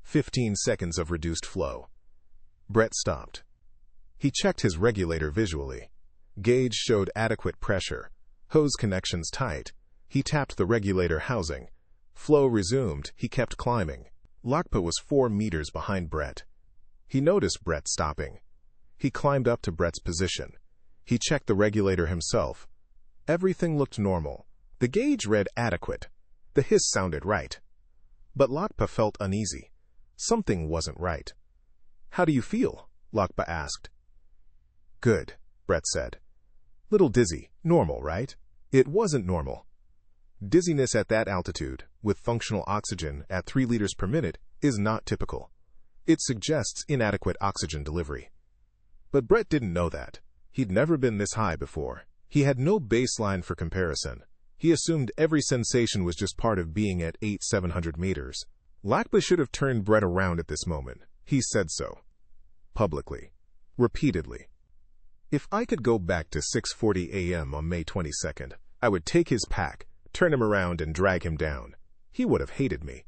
15 seconds of reduced flow. Brett stopped. He checked his regulator visually. Gauge showed adequate pressure. Hose connections tight. He tapped the regulator housing. Flow resumed. He kept climbing. Lakpa was 4 meters behind Brett. He noticed Brett stopping. He climbed up to Brett's position. He checked the regulator himself. Everything looked normal. The gauge read adequate. The hiss sounded right. But Lakpa felt uneasy. Something wasn't right. "How do you feel?" Lakpa asked. "Good," Brett said. "Little dizzy. Normal, right?" It wasn't normal. Dizziness at that altitude, with functional oxygen at 3 liters per minute, is not typical. It suggests inadequate oxygen delivery. But Brett didn't know that. He'd never been this high before. He had no baseline for comparison. He assumed every sensation was just part of being at 700 meters. Lakpa should have turned Brett around at this moment. He said so. Publicly. Repeatedly. If I could go back to 6:40 a.m. on May 22nd, I would take his pack, turn him around, and drag him down. He would have hated me.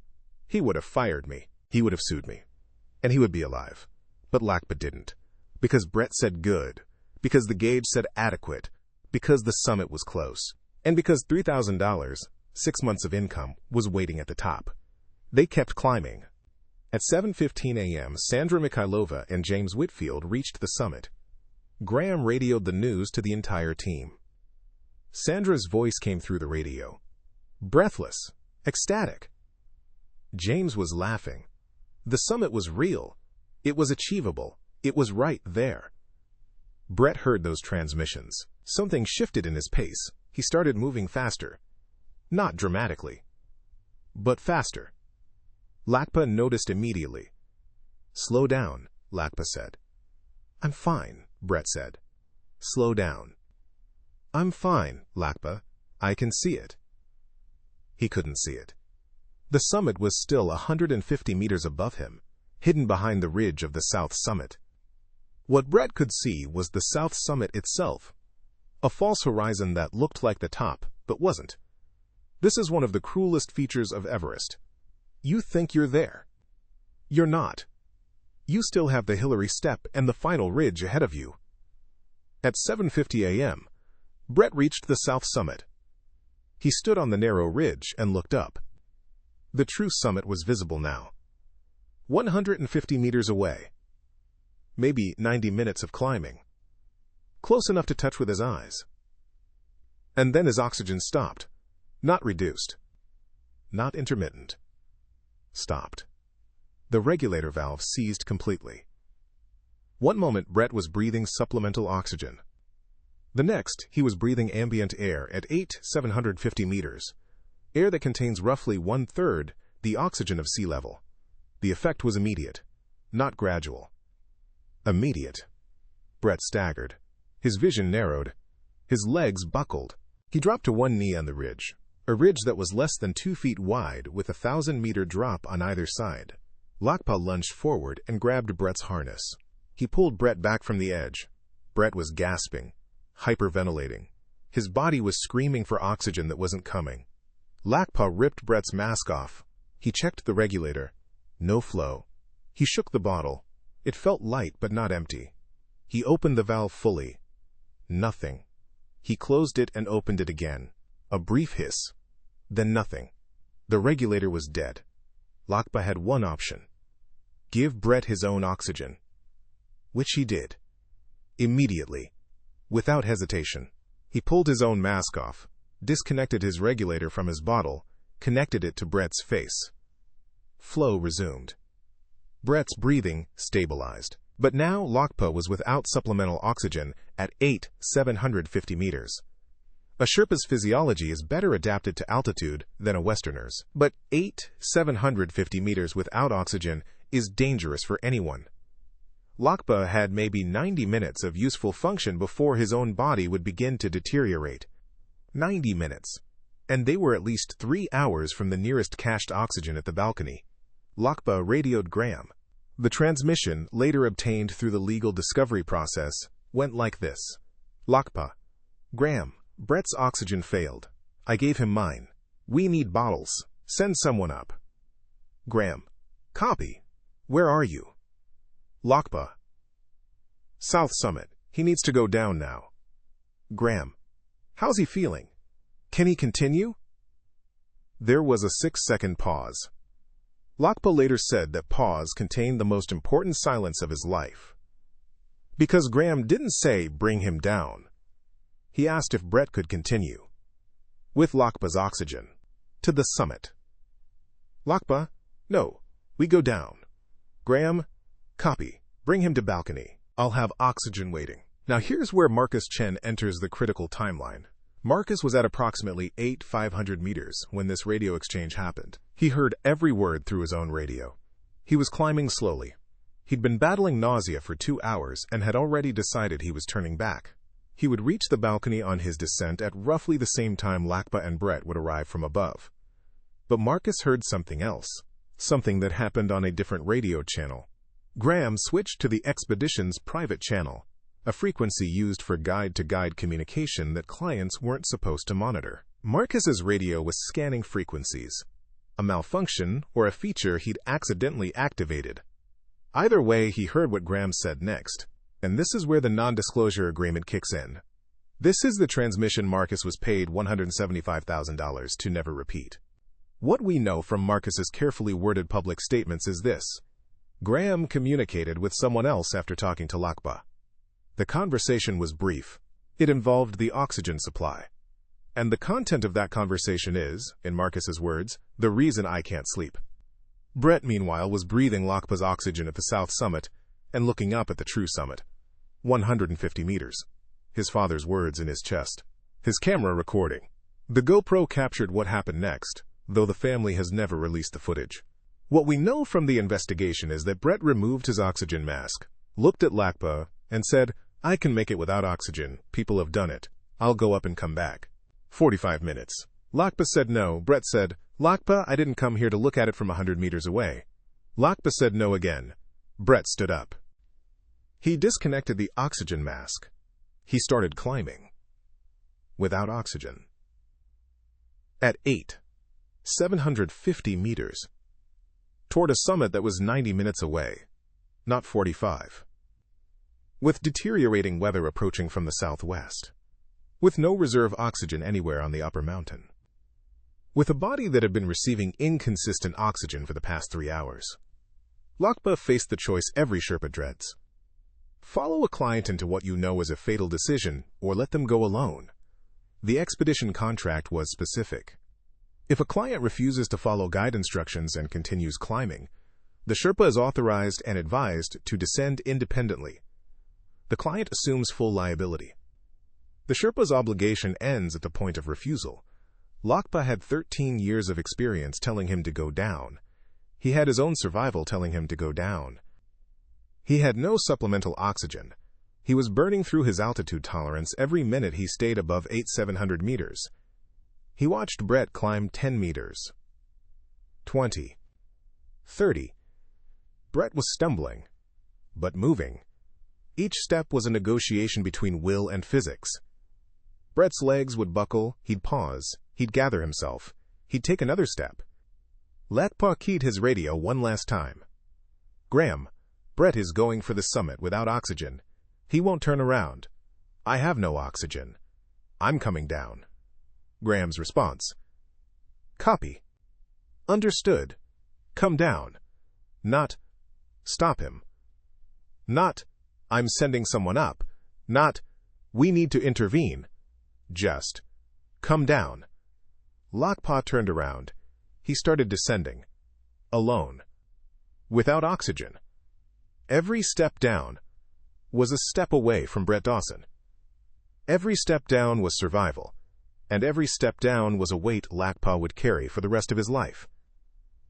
He would have fired me. He would have sued me. And he would be alive. But Lakpa didn't. Because Brett said good. Because the gauge said adequate. Because the summit was close. And because $3,000, 6 months of income, was waiting at the top. They kept climbing. At 7:15 a.m., Sandra Mikhailova and James Whitfield reached the summit. Graham radioed the news to the entire team. Sandra's voice came through the radio. Breathless. Ecstatic. James was laughing. The summit was real. It was achievable. It was right there. Brett heard those transmissions. Something shifted in his pace. He started moving faster. Not dramatically, but faster. Lakpa noticed immediately. Slow down, Lakpa said. I'm fine, Brett said. Slow down. I'm fine, Lakpa. I can see it. He couldn't see it. The summit was still 150 meters above him, hidden behind the ridge of the south summit. What Brett could see was the south summit itself, a false horizon that looked like the top, but wasn't. This is one of the cruelest features of Everest. You think you're there. You're not. You still have the Hillary Step and the final ridge ahead of you. At 7:50 a.m., Brett reached the south summit. He stood on the narrow ridge and looked up. The true summit was visible now. 150 meters away. Maybe 90 minutes of climbing. Close enough to touch with his eyes. And then his oxygen stopped. Not reduced. Not intermittent. Stopped. The regulator valve seized completely. One moment Brett was breathing supplemental oxygen. The next, he was breathing ambient air at 750 meters. Air that contains roughly 1/3 the oxygen of sea level. The effect was immediate, not gradual. Immediate. Brett staggered. His vision narrowed. His legs buckled. He dropped to one knee on the ridge, a ridge that was less than 2 feet wide with a 1,000-meter drop on either side. Lakpa lunged forward and grabbed Brett's harness. He pulled Brett back from the edge. Brett was gasping, hyperventilating. His body was screaming for oxygen that wasn't coming. Lakpa ripped Brett's mask off. He checked the regulator. No flow. He shook the bottle. It felt light but not empty. He opened the valve fully. Nothing. He closed it and opened it again. A brief hiss. Then nothing. The regulator was dead. Lakpa had one option. Give Brett his own oxygen. Which he did. Immediately. Without hesitation. He pulled his own mask off, disconnected his regulator from his bottle, connected it to Brett's face. Flow resumed. Brett's breathing stabilized. But now Lakpa was without supplemental oxygen at 750 meters. A Sherpa's physiology is better adapted to altitude than a Westerner's. But 750 meters without oxygen is dangerous for anyone. Lakpa had maybe 90 minutes of useful function before his own body would begin to deteriorate. 90 minutes. And they were at least 3 hours from the nearest cached oxygen at the balcony. Lakpa radioed Graham. The transmission, later obtained through the legal discovery process, went like this. Lakpa. Graham, Brett's oxygen failed. I gave him mine. We need bottles. Send someone up. Graham. Copy. Where are you? Lakpa. South Summit. He needs to go down now. Graham. How's he feeling? Can he continue? There was a 6-second pause. Lakpa later said that pause contained the most important silence of his life. Because Graham didn't say, bring him down. He asked if Brett could continue. With Lakpa's oxygen. To the summit. Lakpa, no, we go down. Graham, copy. Bring him to balcony. I'll have oxygen waiting. Now here's where Marcus Chen enters the critical timeline. Marcus was at approximately 500 meters when this radio exchange happened. He heard every word through his own radio. He was climbing slowly. He'd been battling nausea for 2 hours and had already decided he was turning back. He would reach the balcony on his descent at roughly the same time Lakpa and Brett would arrive from above. But Marcus heard something else, something that happened on a different radio channel. Graham switched to the expedition's private channel, a frequency used for guide-to-guide communication that clients weren't supposed to monitor. Marcus's radio was scanning frequencies, a malfunction or a feature he'd accidentally activated. Either way, he heard what Graham said next, and this is where the non-disclosure agreement kicks in. This is the transmission Marcus was paid $175,000 to never repeat. What we know from Marcus's carefully worded public statements is this: Graham communicated with someone else after talking to Lakpa. The conversation was brief. It involved the oxygen supply. And the content of that conversation is, in Marcus's words, the reason I can't sleep. Brett, meanwhile, was breathing Lakpa's oxygen at the south summit and looking up at the true summit. 150 meters. His father's words in his chest. His camera recording. The GoPro captured what happened next, though the family has never released the footage. What we know from the investigation is that Brett removed his oxygen mask, looked at Lakpa, and said, I can make it without oxygen. People have done it. I'll go up and come back. 45 minutes. Lakpa said no. Brett said, Lakpa, I didn't come here to look at it from 100 meters away. Lakpa said no again. Brett stood up. He disconnected the oxygen mask. He started climbing. Without oxygen. At 750 meters. Toward a summit that was 90 minutes away, not 45. With deteriorating weather approaching from the southwest. With no reserve oxygen anywhere on the upper mountain. With a body that had been receiving inconsistent oxygen for the past 3 hours. Lakpa faced the choice every Sherpa dreads. Follow a client into what you know is a fatal decision, or let them go alone. The expedition contract was specific. If a client refuses to follow guide instructions and continues climbing, the Sherpa is authorized and advised to descend independently. The client assumes full liability. The Sherpa's obligation ends at the point of refusal. Lakpa had 13 years of experience telling him to go down. He had his own survival telling him to go down. He had no supplemental oxygen. He was burning through his altitude tolerance every minute he stayed above 700 meters. He watched Brett climb 10 meters. 20. 30. Brett was stumbling, but moving. Each step was a negotiation between will and physics. Brett's legs would buckle, he'd pause, he'd gather himself, he'd take another step. Lakpa keyed his radio one last time. Graham, Brett is going for the summit without oxygen. He won't turn around. I have no oxygen. I'm coming down. Graham's response. Copy. Understood. Come down. Not, stop him. Not, I'm sending someone up. Not, we need to intervene. Just, come down. Lakpa turned around. He started descending. Alone. Without oxygen. Every step down was a step away from Brett Dawson. Every step down was survival. And every step down was a weight Lakpa would carry for the rest of his life.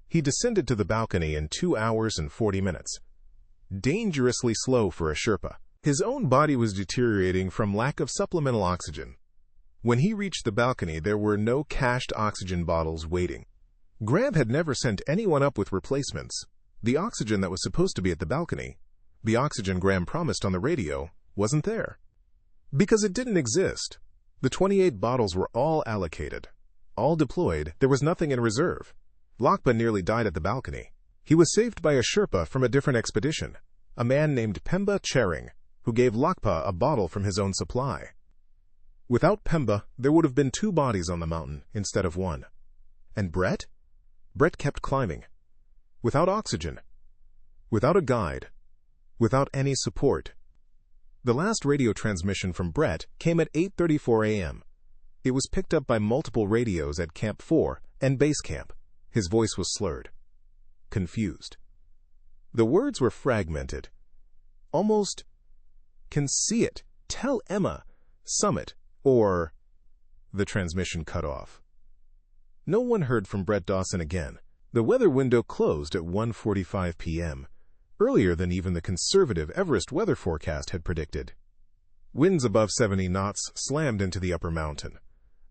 He descended to the balcony in 2 hours and 40 minutes. Dangerously slow for a Sherpa. His own body was deteriorating from lack of supplemental oxygen. When he reached the balcony, there were no cached oxygen bottles waiting. Graham had never sent anyone up with replacements. The oxygen that was supposed to be at the balcony, the oxygen Graham promised on the radio, wasn't there. Because it didn't exist. The 28 bottles were all allocated, all deployed. There was nothing in reserve. Lakpa nearly died at the balcony. He was saved by a Sherpa from a different expedition, a man named Pemba Chering, who gave Lakpa a bottle from his own supply. Without Pemba, there would have been 2 bodies on the mountain instead of 1. And Brett? Brett kept climbing. Without oxygen. Without a guide. Without any support. The last radio transmission from Brett came at 8:34 a.m. It was picked up by multiple radios at Camp 4 and Base Camp. His voice was slurred. Confused. The words were fragmented. Almost, can see it, tell Emma, summit, or the transmission cut off. No one heard from Brett Dawson again. The weather window closed at 1:45 p.m., earlier than even the conservative Everest weather forecast had predicted. Winds above 70 knots slammed into the upper mountain.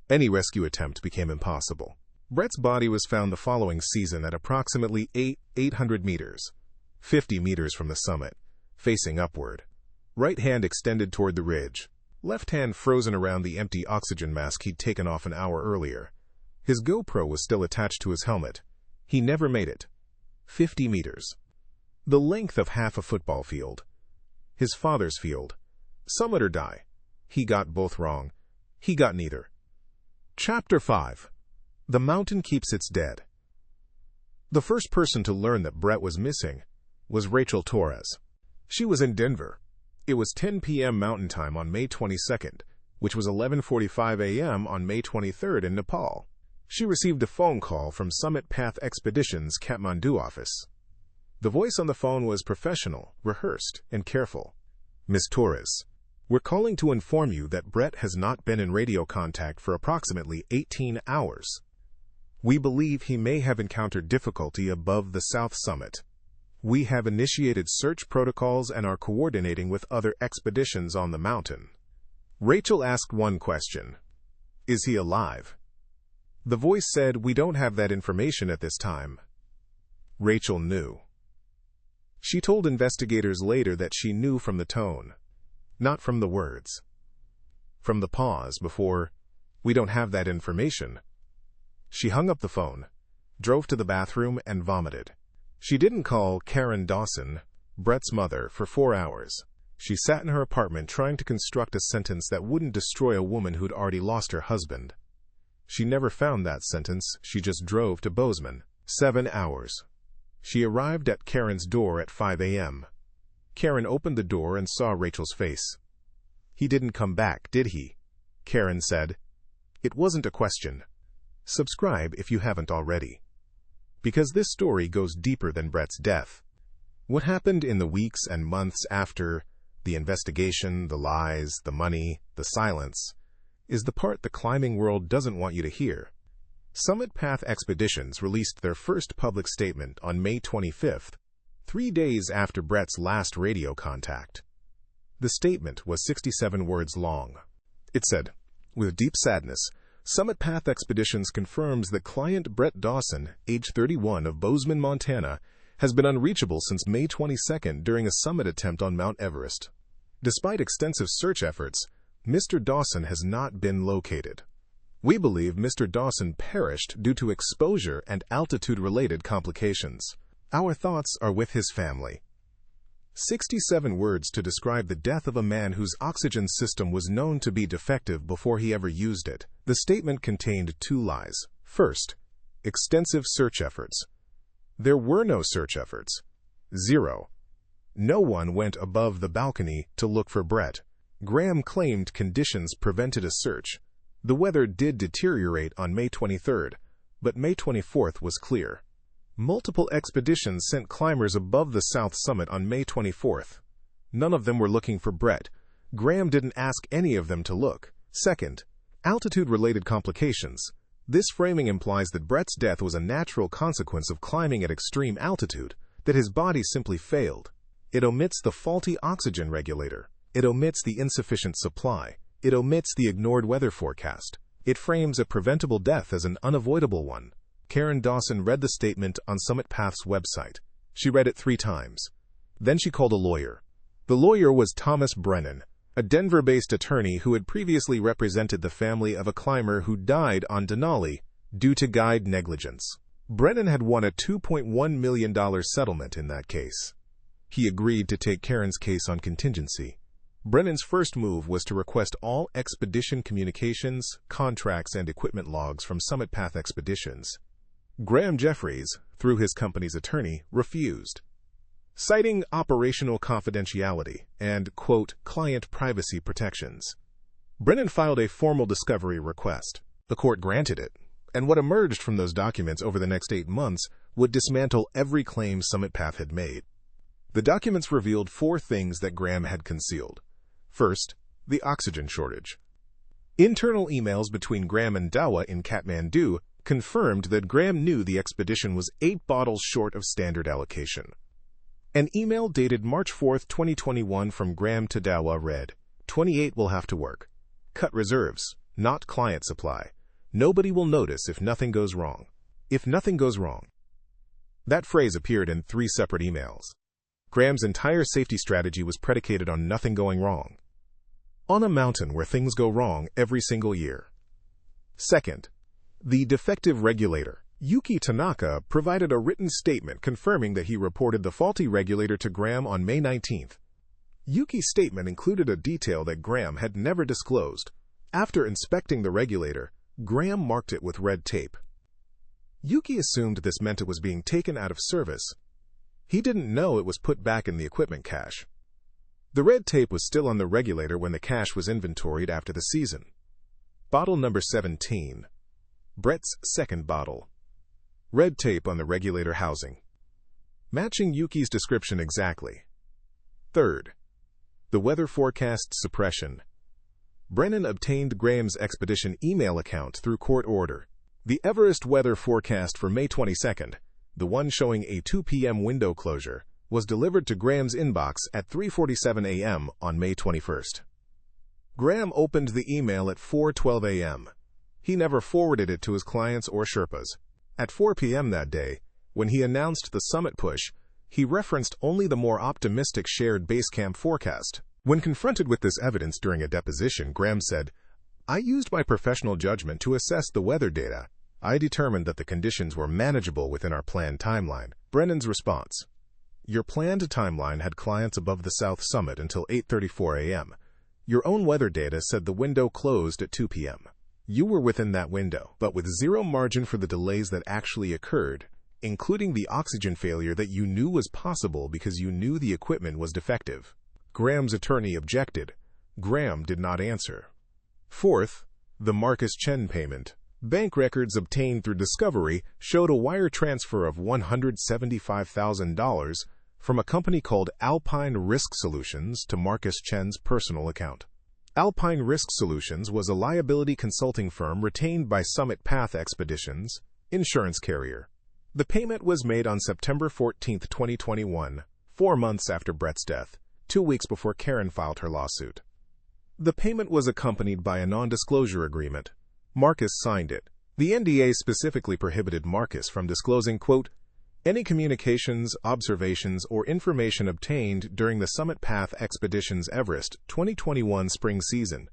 Any rescue attempt became impossible. Brett's body was found the following season at approximately 800 meters, 50 meters from the summit, facing upward. Right hand extended toward the ridge, left hand frozen around the empty oxygen mask he'd taken off an hour earlier. His GoPro was still attached to his helmet. He never made it. 50 meters. The length of half a football field. His father's field. Summit or die. He got both wrong. He got neither. Chapter 5. The Mountain Keeps Its Dead. The first person to learn that Brett was missing was Rachel Torres. She was in Denver. It was 10 p.m. Mountain Time on May 22nd, which was 11:45 a.m. on May 23rd in Nepal. She received a phone call from Summit Path Expeditions' Kathmandu office. The voice on the phone was professional, rehearsed, and careful. "Ms. Torres, we're calling to inform you that Brett has not been in radio contact for approximately 18 hours. We believe he may have encountered difficulty above the South Summit. We have initiated search protocols and are coordinating with other expeditions on the mountain." Rachel asked one question. "Is he alive?" The voice said, "We don't have that information at this time." Rachel knew. She told investigators later that she knew from the tone, not from the words. From the pause before, "We don't have that information." She hung up the phone, drove to the bathroom, and vomited. She didn't call Karen Dawson, Brett's mother, for 4 hours. She sat in her apartment trying to construct a sentence that wouldn't destroy a woman who'd already lost her husband. She never found that sentence. She just drove to Bozeman. 7 hours. She arrived at Karen's door at 5 a.m. Karen opened the door and saw Rachel's face. "He didn't come back, did he?" Karen said. It wasn't a question. Subscribe if you haven't already. Because this story goes deeper than Brett's death. What happened in the weeks and months after, the investigation, the lies, the money, the silence, is the part the climbing world doesn't want you to hear. Summit Path Expeditions released their first public statement on May 25th, 3 days after Brett's last radio contact. The statement was 67 words long. It said, "With deep sadness, Summit Path Expeditions confirms that client Brett Dawson, age 31, of Bozeman, Montana, has been unreachable since May 22nd during a summit attempt on Mount Everest. Despite extensive search efforts, Mr. Dawson has not been located. We believe Mr. Dawson perished due to exposure and altitude-related complications. Our thoughts are with his family." 67 words to describe the death of a man whose oxygen system was known to be defective before he ever used it. The statement contained 2 lies. First, extensive search efforts. There were no search efforts. 0. No one went above the balcony to look for Brett. Graham claimed conditions prevented a search. The weather did deteriorate on May 23rd, but May 24th was clear. Multiple expeditions sent climbers above the South Summit on May 24th. None of them were looking for Brett. Graham didn't ask any of them to look. Second, altitude-related complications. This framing implies that Brett's death was a natural consequence of climbing at extreme altitude, that his body simply failed. It omits the faulty oxygen regulator. It omits the insufficient supply. It omits the ignored weather forecast. It frames a preventable death as an unavoidable one. Karen Dawson read the statement on Summit Path's website. She read it 3 times. Then she called a lawyer. The lawyer was Thomas Brennan, a Denver-based attorney who had previously represented the family of a climber who died on Denali due to guide negligence. Brennan had won a $2.1 million settlement in that case. He agreed to take Karen's case on contingency. Brennan's first move was to request all expedition communications, contracts, and equipment logs from Summit Path Expeditions. Graham Jeffries, through his company's attorney, refused, citing operational confidentiality and, quote, client privacy protections. Brennan filed a formal discovery request. The court granted it, and what emerged from those documents over the next 8 months would dismantle every claim Summit Path had made. The documents revealed 4 things that Graham had concealed. First, the oxygen shortage. Internal emails between Graham and Dawa in Kathmandu confirmed that Graham knew the expedition was 8 bottles short of standard allocation. An email dated March 4, 2021 from Graham to Dawa read, 28 will have to work. Cut reserves, not client supply. Nobody will notice if nothing goes wrong. If nothing goes wrong. That phrase appeared in 3 separate emails. Graham's entire safety strategy was predicated on nothing going wrong. On a mountain where things go wrong every single year. Second, the defective regulator, Yuki Tanaka, provided a written statement confirming that he reported the faulty regulator to Graham on May 19. Yuki's statement included a detail that Graham had never disclosed. After inspecting the regulator, Graham marked it with red tape. Yuki assumed this meant it was being taken out of service. He didn't know it was put back in the equipment cache. The red tape was still on the regulator when the cache was inventoried after the season. Bottle number 17. Brett's second bottle. Red tape on the regulator housing. Matching Yuki's description exactly. Third, the weather forecast suppression. Brennan obtained Graham's expedition email account through court order. The Everest weather forecast for May 22nd, the one showing a 2 p.m. window closure, was delivered to Graham's inbox at 3:47 a.m. on May 21st. Graham opened the email at 4:12 a.m. He never forwarded it to his clients or Sherpas. At 4 p.m. that day, when he announced the summit push, he referenced only the more optimistic shared Basecamp forecast. When confronted with this evidence during a deposition, Graham said, "I used my professional judgment to assess the weather data. I determined that the conditions were manageable within our planned timeline." Brennan's response: "Your planned timeline had clients above the South Summit until 8:34 a.m. Your own weather data said the window closed at 2 p.m. You were within that window, but with zero margin for the delays that actually occurred, including the oxygen failure that you knew was possible because you knew the equipment was defective." Graham's attorney objected. Graham did not answer. Fourth, the Marcus Chen payment. Bank records obtained through discovery showed a wire transfer of $175,000 from a company called Alpine Risk Solutions to Marcus Chen's personal account. Alpine Risk Solutions was a liability consulting firm retained by Summit Path Expeditions, insurance carrier. The payment was made on September 14, 2021, 4 months after Brett's death, 2 weeks before Karen filed her lawsuit. The payment was accompanied by a non-disclosure agreement. Marcus signed it. The NDA specifically prohibited Marcus from disclosing, quote, "any communications, observations, or information obtained during the Summit Path Expedition's Everest 2021 spring season,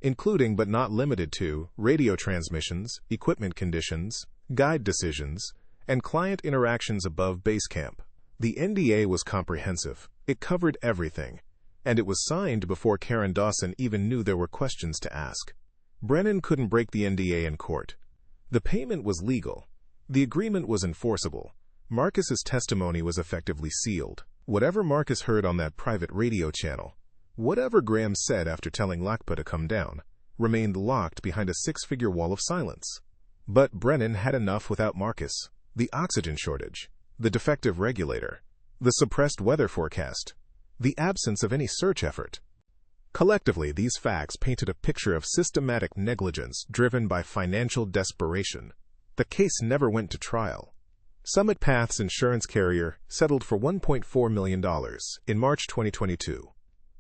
including but not limited to radio transmissions, equipment conditions, guide decisions, and client interactions above Basecamp." The NDA was comprehensive. It covered everything, and it was signed before Karen Dawson even knew there were questions to ask. Brennan couldn't break the NDA in court. The payment was legal. The agreement was enforceable. Marcus's testimony was effectively sealed. Whatever Marcus heard on that private radio channel, whatever Graham said after telling Lakpa to come down, remained locked behind a 6-figure wall of silence. But Brennan had enough without Marcus. The oxygen shortage, the defective regulator, the suppressed weather forecast, the absence of any search effort. Collectively, these facts painted a picture of systematic negligence driven by financial desperation. The case never went to trial. Summit Path's insurance carrier settled for $1.4 million in March 2022.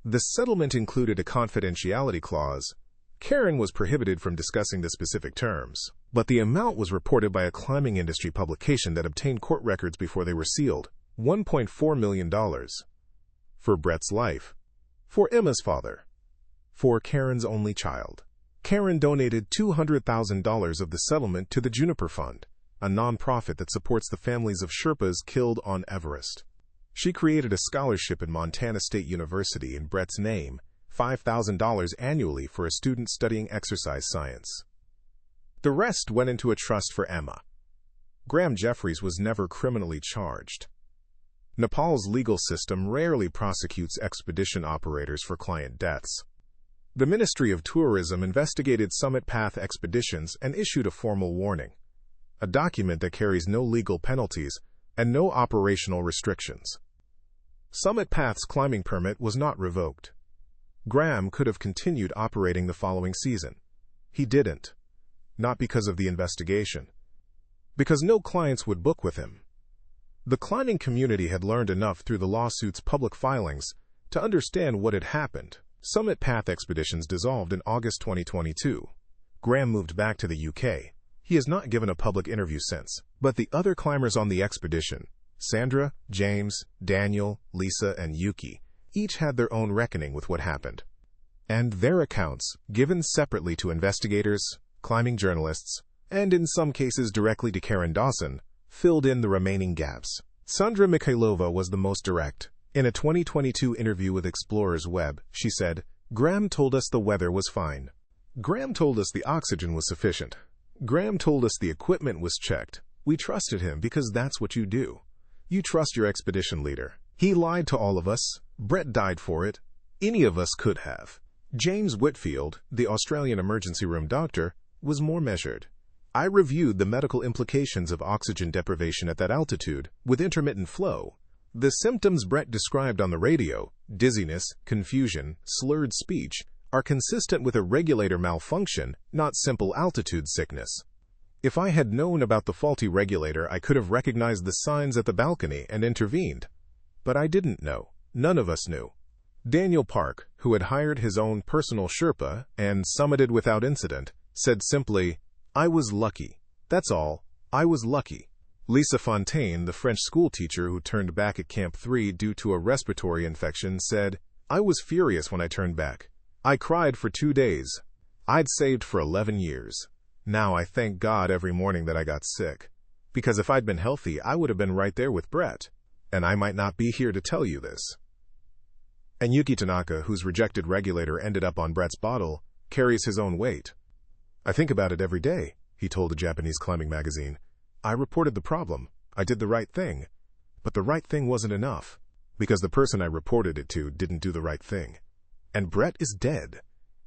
The settlement included a confidentiality clause. Karen was prohibited from discussing the specific terms, but the amount was reported by a climbing industry publication that obtained court records before they were sealed. $1.4 million. For Brett's life. For Emma's father. For Karen's only child. Karen donated $200,000 of the settlement to the Juniper Fund, a nonprofit that supports the families of Sherpas killed on Everest. She created a scholarship at Montana State University in Brett's name, $5,000 annually for a student studying exercise science. The rest went into a trust for Emma. Graham Jeffries was never criminally charged. Nepal's legal system rarely prosecutes expedition operators for client deaths. The Ministry of Tourism investigated Summit Path expeditions and issued a formal warning, a document that carries no legal penalties and no operational restrictions. Summit Path's climbing permit was not revoked. Graham could have continued operating the following season. He didn't. Not because of the investigation. Because no clients would book with him. The climbing community had learned enough through the lawsuit's public filings to understand what had happened. Summit Path expeditions dissolved in August 2022. Graham moved back to the UK. He has not given a public interview since. But the other climbers on the expedition, Sandra, James, Daniel, Lisa, and Yuki, each had their own reckoning with what happened. And their accounts, given separately to investigators, climbing journalists, and in some cases directly to Karen Dawson, filled in the remaining gaps. Sandra Mikhailova was the most direct. In a 2022 interview with Explorers Web, she said, "Graham told us the weather was fine. Graham told us the oxygen was sufficient. Graham told us the equipment was checked. We trusted him because that's what you do. You trust your expedition leader. He lied to all of us. Brett died for it. Any of us could have." James Whitfield, the Australian emergency room doctor, was more measured. "I reviewed the medical implications of oxygen deprivation at that altitude with intermittent flow. The symptoms Brett described on the radio, dizziness, confusion, slurred speech, are consistent with a regulator malfunction, not simple altitude sickness. If I had known about the faulty regulator, I could have recognized the signs at the balcony and intervened. But I didn't know. None of us knew." Daniel Park, who had hired his own personal Sherpa and summited without incident, said simply, "I was lucky. That's all. I was lucky." Lisa Fontaine, the French schoolteacher who turned back at Camp 3 due to a respiratory infection, said, "I was furious when I turned back. I cried for 2 days. I'd saved for 11 years. Now I thank God every morning that I got sick. Because if I'd been healthy, I would have been right there with Brett. And I might not be here to tell you this." And Yuki Tanaka, whose rejected regulator ended up on Brett's bottle, carries his own weight. "I think about it every day," he told a Japanese climbing magazine. "I reported the problem. I did the right thing. But the right thing wasn't enough, because the person I reported it to didn't do the right thing. And Brett is dead.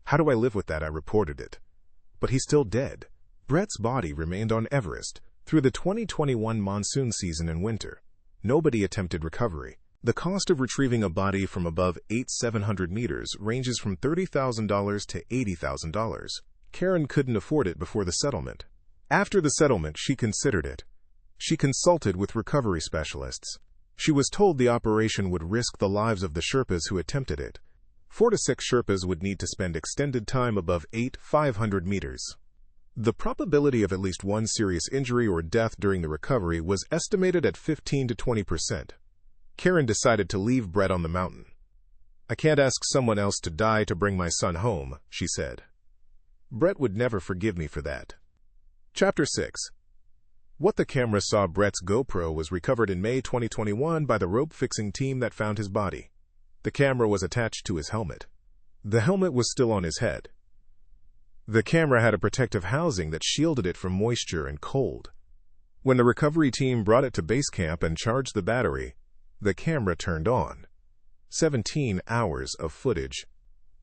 How do I live with that? I reported it. But he's still dead." Brett's body remained on Everest through the 2021 monsoon season and winter. Nobody attempted recovery. The cost of retrieving a body from above 8,700 meters ranges from $30,000 to $80,000. Karen couldn't afford it before the settlement. After the settlement, she considered it. She consulted with recovery specialists. She was told the operation would risk the lives of the Sherpas who attempted it. 4 to 6 Sherpas would need to spend extended time above 8,500 meters. The probability of at least one serious injury or death during the recovery was estimated at 15 to 20%. Karen decided to leave Brett on the mountain. "I can't ask someone else to die to bring my son home," she said. Brett would never forgive me for that. Chapter 6. What the camera saw. Brett's GoPro was recovered in May 2021 by the rope-fixing team that found his body. The camera was attached to his helmet. The helmet was still on his head. The camera had a protective housing that shielded it from moisture and cold. When the recovery team brought it to base camp and charged the battery, the camera turned on. 17 hours of footage.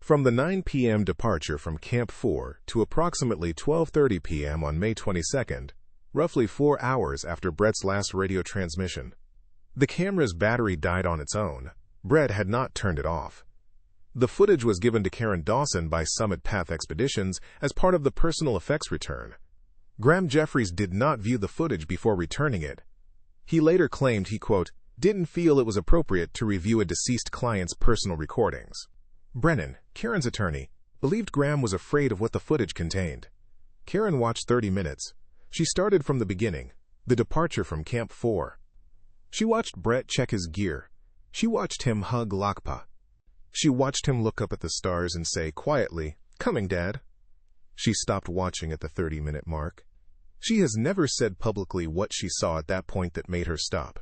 From the 9 p.m. departure from Camp 4 to approximately 12:30 p.m. on May 22nd, roughly 4 hours after Brett's last radio transmission. The camera's battery died on its own. Brett had not turned it off. The footage was given to Karen Dawson by Summit Path Expeditions as part of the personal effects return. Graham Jeffries did not view the footage before returning it. He later claimed he, quote, "didn't feel it was appropriate to review a deceased client's personal recordings." Brennan, Karen's attorney, believed Graham was afraid of what the footage contained. Karen watched 30 minutes. She started from the beginning, the departure from Camp 4. She watched Brett check his gear. She watched him hug Lakpa. She watched him look up at the stars and say quietly, "Coming, Dad." She stopped watching at the 30-minute mark. She has never said publicly what she saw at that point that made her stop.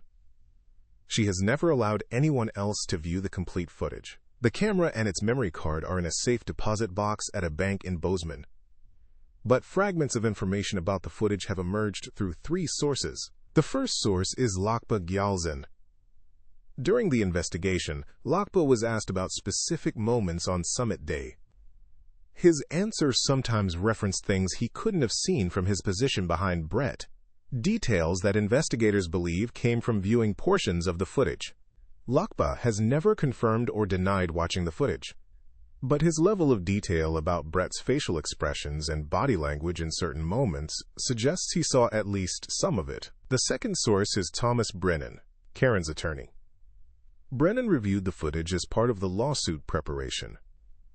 She has never allowed anyone else to view the complete footage. The camera and its memory card are in a safe deposit box at a bank in Bozeman. But fragments of information about the footage have emerged through 3 sources. The first source is Lakpa Gyalzin. During the investigation, Lakpa was asked about specific moments on summit day. His answers sometimes referenced things he couldn't have seen from his position behind Brett, details that investigators believe came from viewing portions of the footage. Lakpa has never confirmed or denied watching the footage. But his level of detail about Brett's facial expressions and body language in certain moments suggests he saw at least some of it. The second source is Thomas Brennan, Karen's attorney. Brennan reviewed the footage as part of the lawsuit preparation.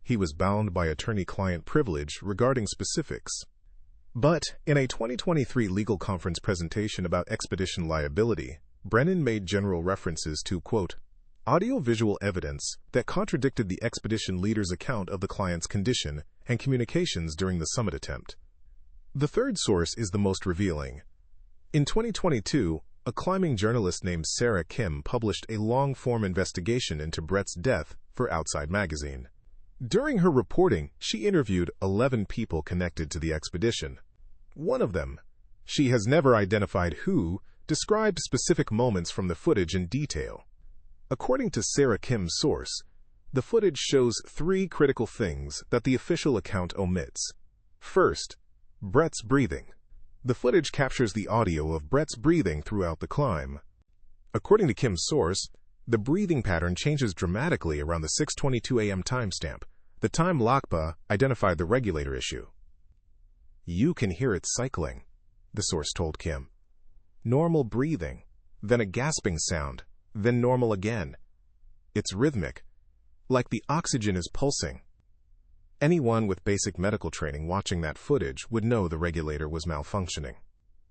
He was bound by attorney-client privilege regarding specifics. But in a 2023 legal conference presentation about expedition liability, Brennan made general references to, quote, audio-visual evidence that contradicted the expedition leader's account of the client's condition and communications during the summit attempt. The third source is the most revealing. In 2022, a climbing journalist named Sarah Kim published a long-form investigation into Brett's death for Outside Magazine. During her reporting, she interviewed 11 people connected to the expedition. One of them, she has never identified who, described specific moments from the footage in detail. According to Sarah Kim's source, the footage shows 3 critical things that the official account omits. First, Brett's breathing. The footage captures the audio of Brett's breathing throughout the climb. According to Kim's source, the breathing pattern changes dramatically around the 6:22 a.m. timestamp, the time Lakpa identified the regulator issue. You can hear it cycling, the source told Kim. Normal breathing, then a gasping sound, then normal again. It's rhythmic, like the oxygen is pulsing. Anyone with basic medical training watching that footage would know the regulator was malfunctioning.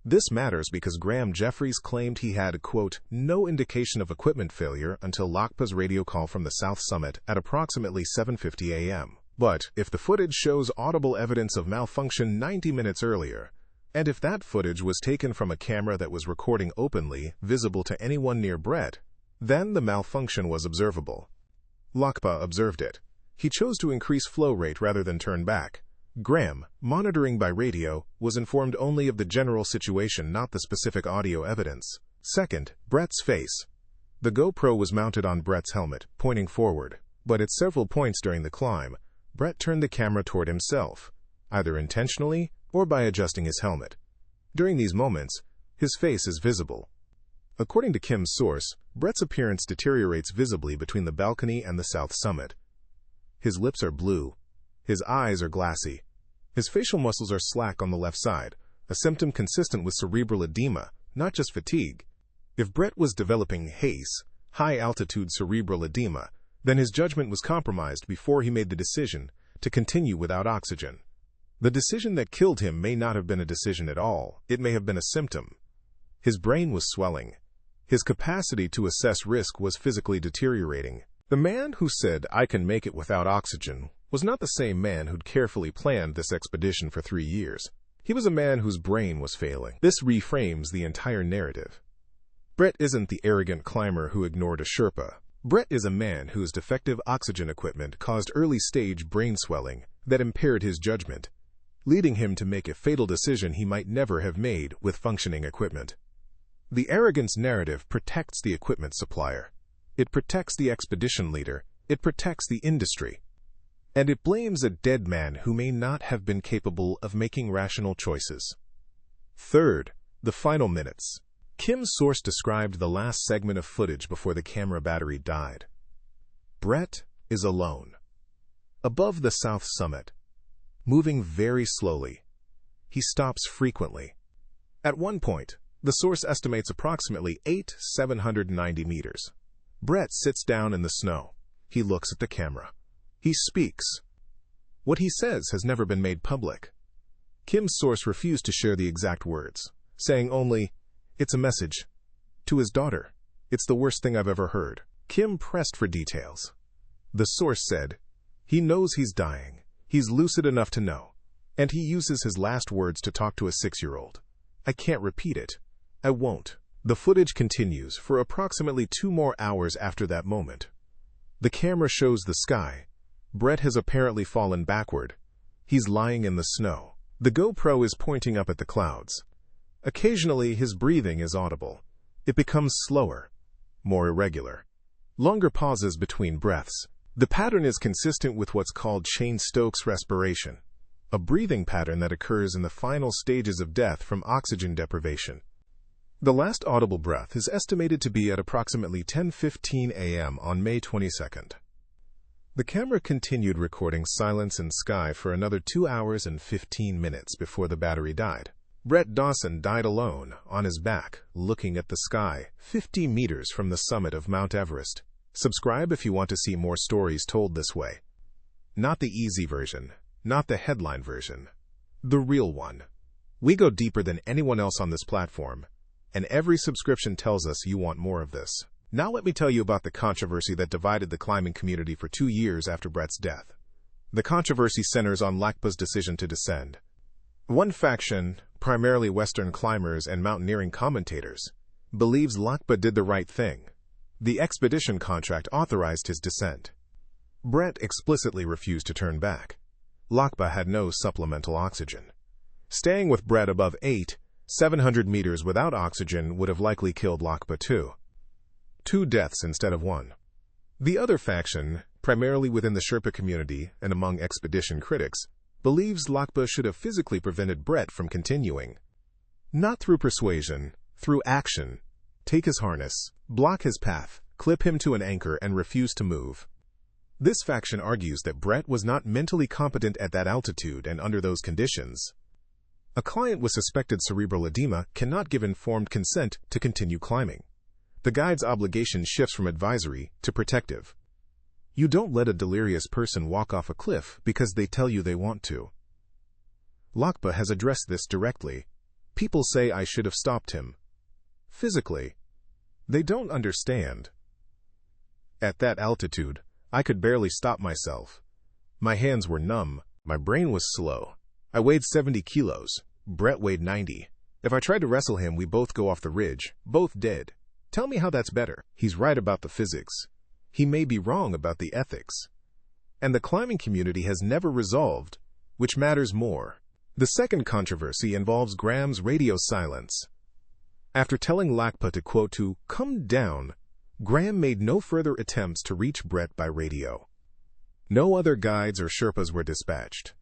This matters because Graham Jeffries claimed he had, quote, no indication of equipment failure until Lakpa's radio call from the South Summit at approximately 7:50 a.m. But if the footage shows audible evidence of malfunction 90 minutes earlier, and if that footage was taken from a camera that was recording openly, visible to anyone near Brett, then the malfunction was observable. Lakpa observed it. He chose to increase flow rate rather than turn back. Graham, monitoring by radio, was informed only of the general situation, not the specific audio evidence. Second, Brett's face. The GoPro was mounted on Brett's helmet, pointing forward, but at several points during the climb, Brett turned the camera toward himself, either intentionally or by adjusting his helmet. During these moments, his face is visible. According to Kim's source, Brett's appearance deteriorates visibly between the balcony and the South Summit. His lips are blue. His eyes are glassy. His facial muscles are slack on the left side, a symptom consistent with cerebral edema, not just fatigue. If Brett was developing HACE, high-altitude cerebral edema, then his judgment was compromised before he made the decision to continue without oxygen. The decision that killed him may not have been a decision at all. It may have been a symptom. His brain was swelling. His capacity to assess risk was physically deteriorating. The man who said, I can make it without oxygen, was not the same man who'd carefully planned this expedition for 3 years. He was a man whose brain was failing. This reframes the entire narrative. Brett isn't the arrogant climber who ignored a Sherpa. Brett is a man whose defective oxygen equipment caused early-stage brain swelling that impaired his judgment, leading him to make a fatal decision he might never have made with functioning equipment. The arrogance narrative protects the equipment supplier. It protects the expedition leader. It protects the industry. And it blames a dead man who may not have been capable of making rational choices. Third, the final minutes. Kim's source described the last segment of footage before the camera battery died. Brett is alone, above the South Summit, moving very slowly. He stops frequently. At one point, the source estimates approximately 790 meters. Brett sits down in the snow. He looks at the camera. He speaks. What he says has never been made public. Kim's source refused to share the exact words, saying only, it's a message. To his daughter, it's the worst thing I've ever heard. Kim pressed for details. The source said, he knows he's dying. He's lucid enough to know. And he uses his last words to talk to a 6-year-old. I can't repeat it. I won't. The footage continues for approximately 2 more hours after that moment. The camera shows the sky. Brett has apparently fallen backward. He's lying in the snow. The GoPro is pointing up at the clouds. Occasionally, his breathing is audible. It becomes slower, more irregular. Longer pauses between breaths. The pattern is consistent with what's called Cheyne-Stokes respiration, a breathing pattern that occurs in the final stages of death from oxygen deprivation. The last audible breath is estimated to be at approximately 10:15 a.m. on May 22nd. The camera continued recording silence and sky for another 2 hours and 15 minutes before the battery died. Brett Dawson died alone, on his back, looking at the sky, 50 meters from the summit of Mount Everest. Subscribe if you want to see more stories told this way. Not the easy version, not the headline version. The real one. We go deeper than anyone else on this platform, and every subscription tells us you want more of this. Now let me tell you about the controversy that divided the climbing community for 2 years after Brett's death. The controversy centers on Lakpa's decision to descend. One faction, primarily Western climbers and mountaineering commentators, believes Lakpa did the right thing. The expedition contract authorized his descent. Brett explicitly refused to turn back. Lakpa had no supplemental oxygen. Staying with Brett above 700 meters without oxygen would have likely killed Lakpa too. 2 deaths instead of 1. The other faction, primarily within the Sherpa community and among expedition critics, believes Lakpa should have physically prevented Brett from continuing. Not through persuasion, through action. Take his harness, block his path, clip him to an anchor and refuse to move. This faction argues that Brett was not mentally competent at that altitude and under those conditions. A client with suspected cerebral edema cannot give informed consent to continue climbing. The guide's obligation shifts from advisory to protective. You don't let a delirious person walk off a cliff because they tell you they want to. Lakpa has addressed this directly. People say I should have stopped him. Physically. They don't understand. At that altitude, I could barely stop myself. My hands were numb. My brain was slow. I weighed 70 kilos. Brett weighed 90. If I tried to wrestle him, we both go off the ridge, both dead. Tell me how that's better. He's right about the physics. He may be wrong about the ethics. And the climbing community has never resolved, which matters more. The second controversy involves Graham's radio silence. After telling Lakpa to, quote, to come down, Graham made no further attempts to reach Brett by radio. No other guides or Sherpas were dispatched.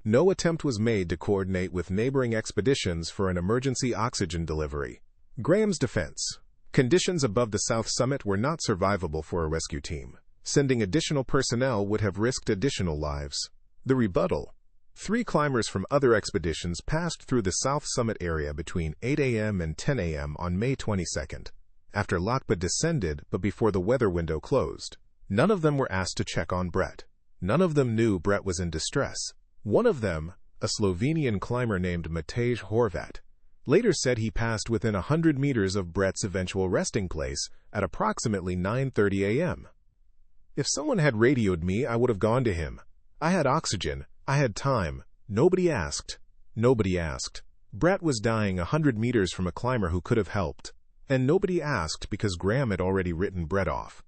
No attempt was made to coordinate with neighboring expeditions for an emergency oxygen delivery. Graham's defense. Conditions above the south summit were not survivable for a rescue team. Sending additional personnel would have risked additional lives. The rebuttal. 3 climbers from other expeditions passed through the south summit area between 8 a.m. and 10 a.m. on May 22nd, after Lakpa descended but before the weather window closed. None of them were asked to check on Brett. None of them knew Brett was in distress. One of them, a Slovenian climber named Matej Horvat, later said he passed within 100 meters of Brett's eventual resting place at approximately 9:30 a.m. If someone had radioed me, I would have gone to him. I had oxygen. I had time. Nobody asked. Nobody asked. Brett was dying 100 meters from a climber who could have helped. And nobody asked because Graham had already written Brett off.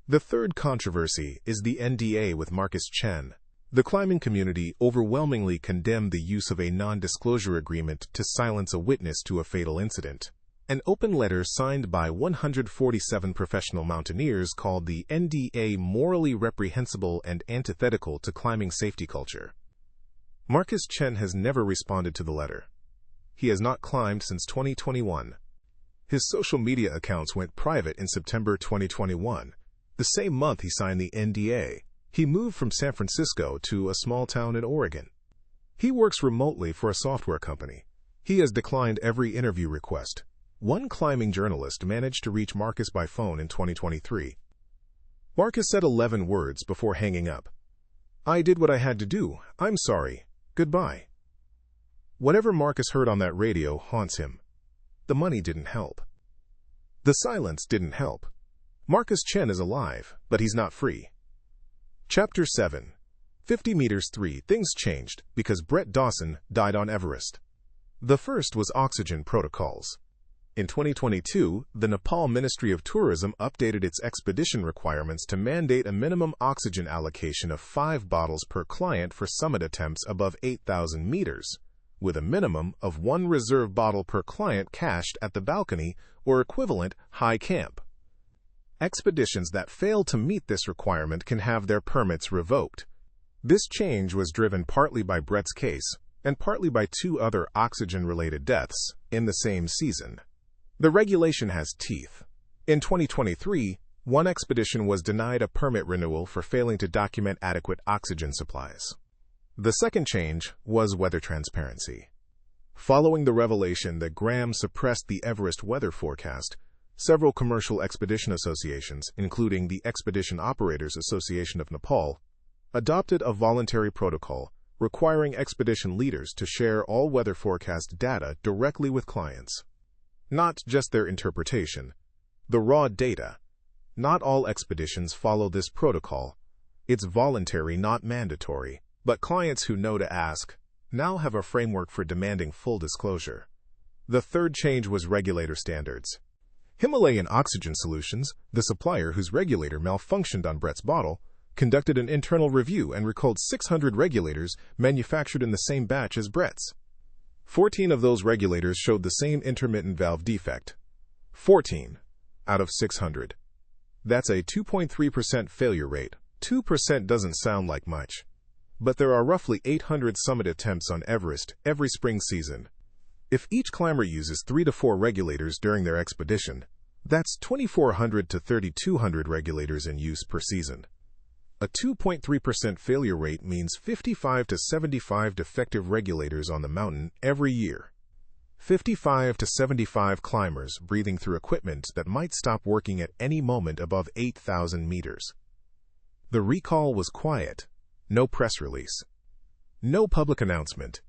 The third controversy is the NDA with Marcus Chen. The climbing community overwhelmingly condemned the use of a non-disclosure agreement to silence a witness to a fatal incident. An open letter signed by 147 professional mountaineers called the NDA morally reprehensible and antithetical to climbing safety culture. Marcus Chen has never responded to the letter. He has not climbed since 2021. His social media accounts went private in September 2021. The same month he signed the NDA. He moved from San Francisco to a small town in Oregon. He works remotely for a software company. He has declined every interview request. One climbing journalist managed to reach Marcus by phone in 2023. Marcus said 11 words before hanging up. I did what I had to do. I'm sorry. Goodbye. Whatever Marcus heard on that radio haunts him. The money didn't help. The silence didn't help. Marcus Chen is alive, but he's not free. Chapter 7. 50 meters 3. Things changed because Brett Dawson died on Everest. The first was oxygen protocols. In 2022, the Nepal Ministry of Tourism updated its expedition requirements to mandate a minimum oxygen allocation of 5 bottles per client for summit attempts above 8,000 meters, with a minimum of 1 reserve bottle per client cached at the balcony or equivalent high camp. Expeditions that fail to meet this requirement can have their permits revoked. This change was driven partly by Brett's case and partly by 2 other oxygen-related deaths in the same season. The regulation has teeth. In 2023, One expedition was denied a permit renewal for failing to document adequate oxygen supplies. The second change was weather transparency. Following the revelation that Graham suppressed the Everest weather forecast, several commercial expedition associations, including the Expedition Operators Association of Nepal, adopted a voluntary protocol requiring expedition leaders to share all weather forecast data directly with clients. Not just their interpretation, the raw data. Not all expeditions follow this protocol. It's voluntary, not mandatory, but clients who know to ask now have a framework for demanding full disclosure. The third change was regulator standards. Himalayan Oxygen Solutions, the supplier whose regulator malfunctioned on Brett's bottle, conducted an internal review and recalled 600 regulators manufactured in the same batch as Brett's. 14 of those regulators showed the same intermittent valve defect. 14 out of 600. That's a 2.3% failure rate. 2% doesn't sound like much, but there are roughly 800 summit attempts on Everest every spring season. If each climber uses 3 to 4 regulators during their expedition, that's 2,400 to 3,200 regulators in use per season. A 2.3% failure rate means 55 to 75 defective regulators on the mountain every year. 55 to 75 climbers breathing through equipment that might stop working at any moment above 8,000 meters. The recall was quiet. No press release. No public announcement.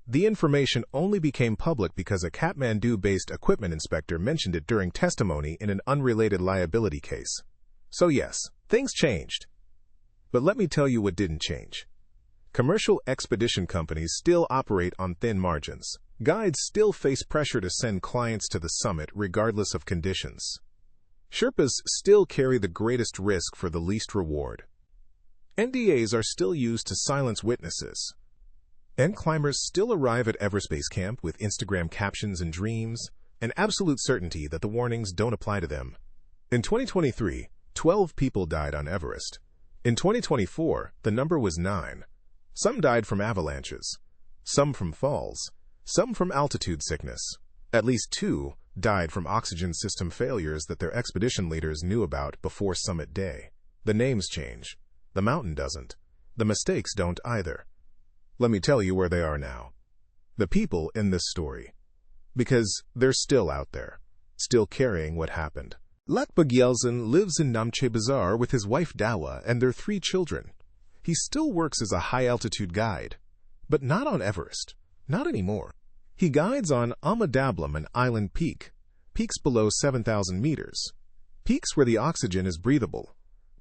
The information only became public because a Kathmandu-based equipment inspector mentioned it during testimony in an unrelated liability case. So yes, things changed. But let me tell you what didn't change. Commercial expedition companies still operate on thin margins. Guides still face pressure to send clients to the summit regardless of conditions. Sherpas still carry the greatest risk for the least reward. NDAs are still used to silence witnesses. And climbers still arrive at Everest Base Camp with Instagram captions and dreams, an absolute certainty that the warnings don't apply to them. In 2023, 12 people died on Everest. In 2024, the number was 9. Some died from avalanches, some from falls, some from altitude sickness. At least 2 died from oxygen system failures that their expedition leaders knew about before summit day. The names change. The mountain doesn't. The mistakes don't either. Let me tell you where they are now. The people in this story. Because they're still out there, still carrying what happened. Lakpa Gyeltsen lives in Namche Bazaar with his wife Dawa and their 3 children. He still works as a high-altitude guide, but not on Everest. Not anymore. He guides on Amadablam and Island Peak, peaks below 7,000 meters. Peaks where the oxygen is breathable.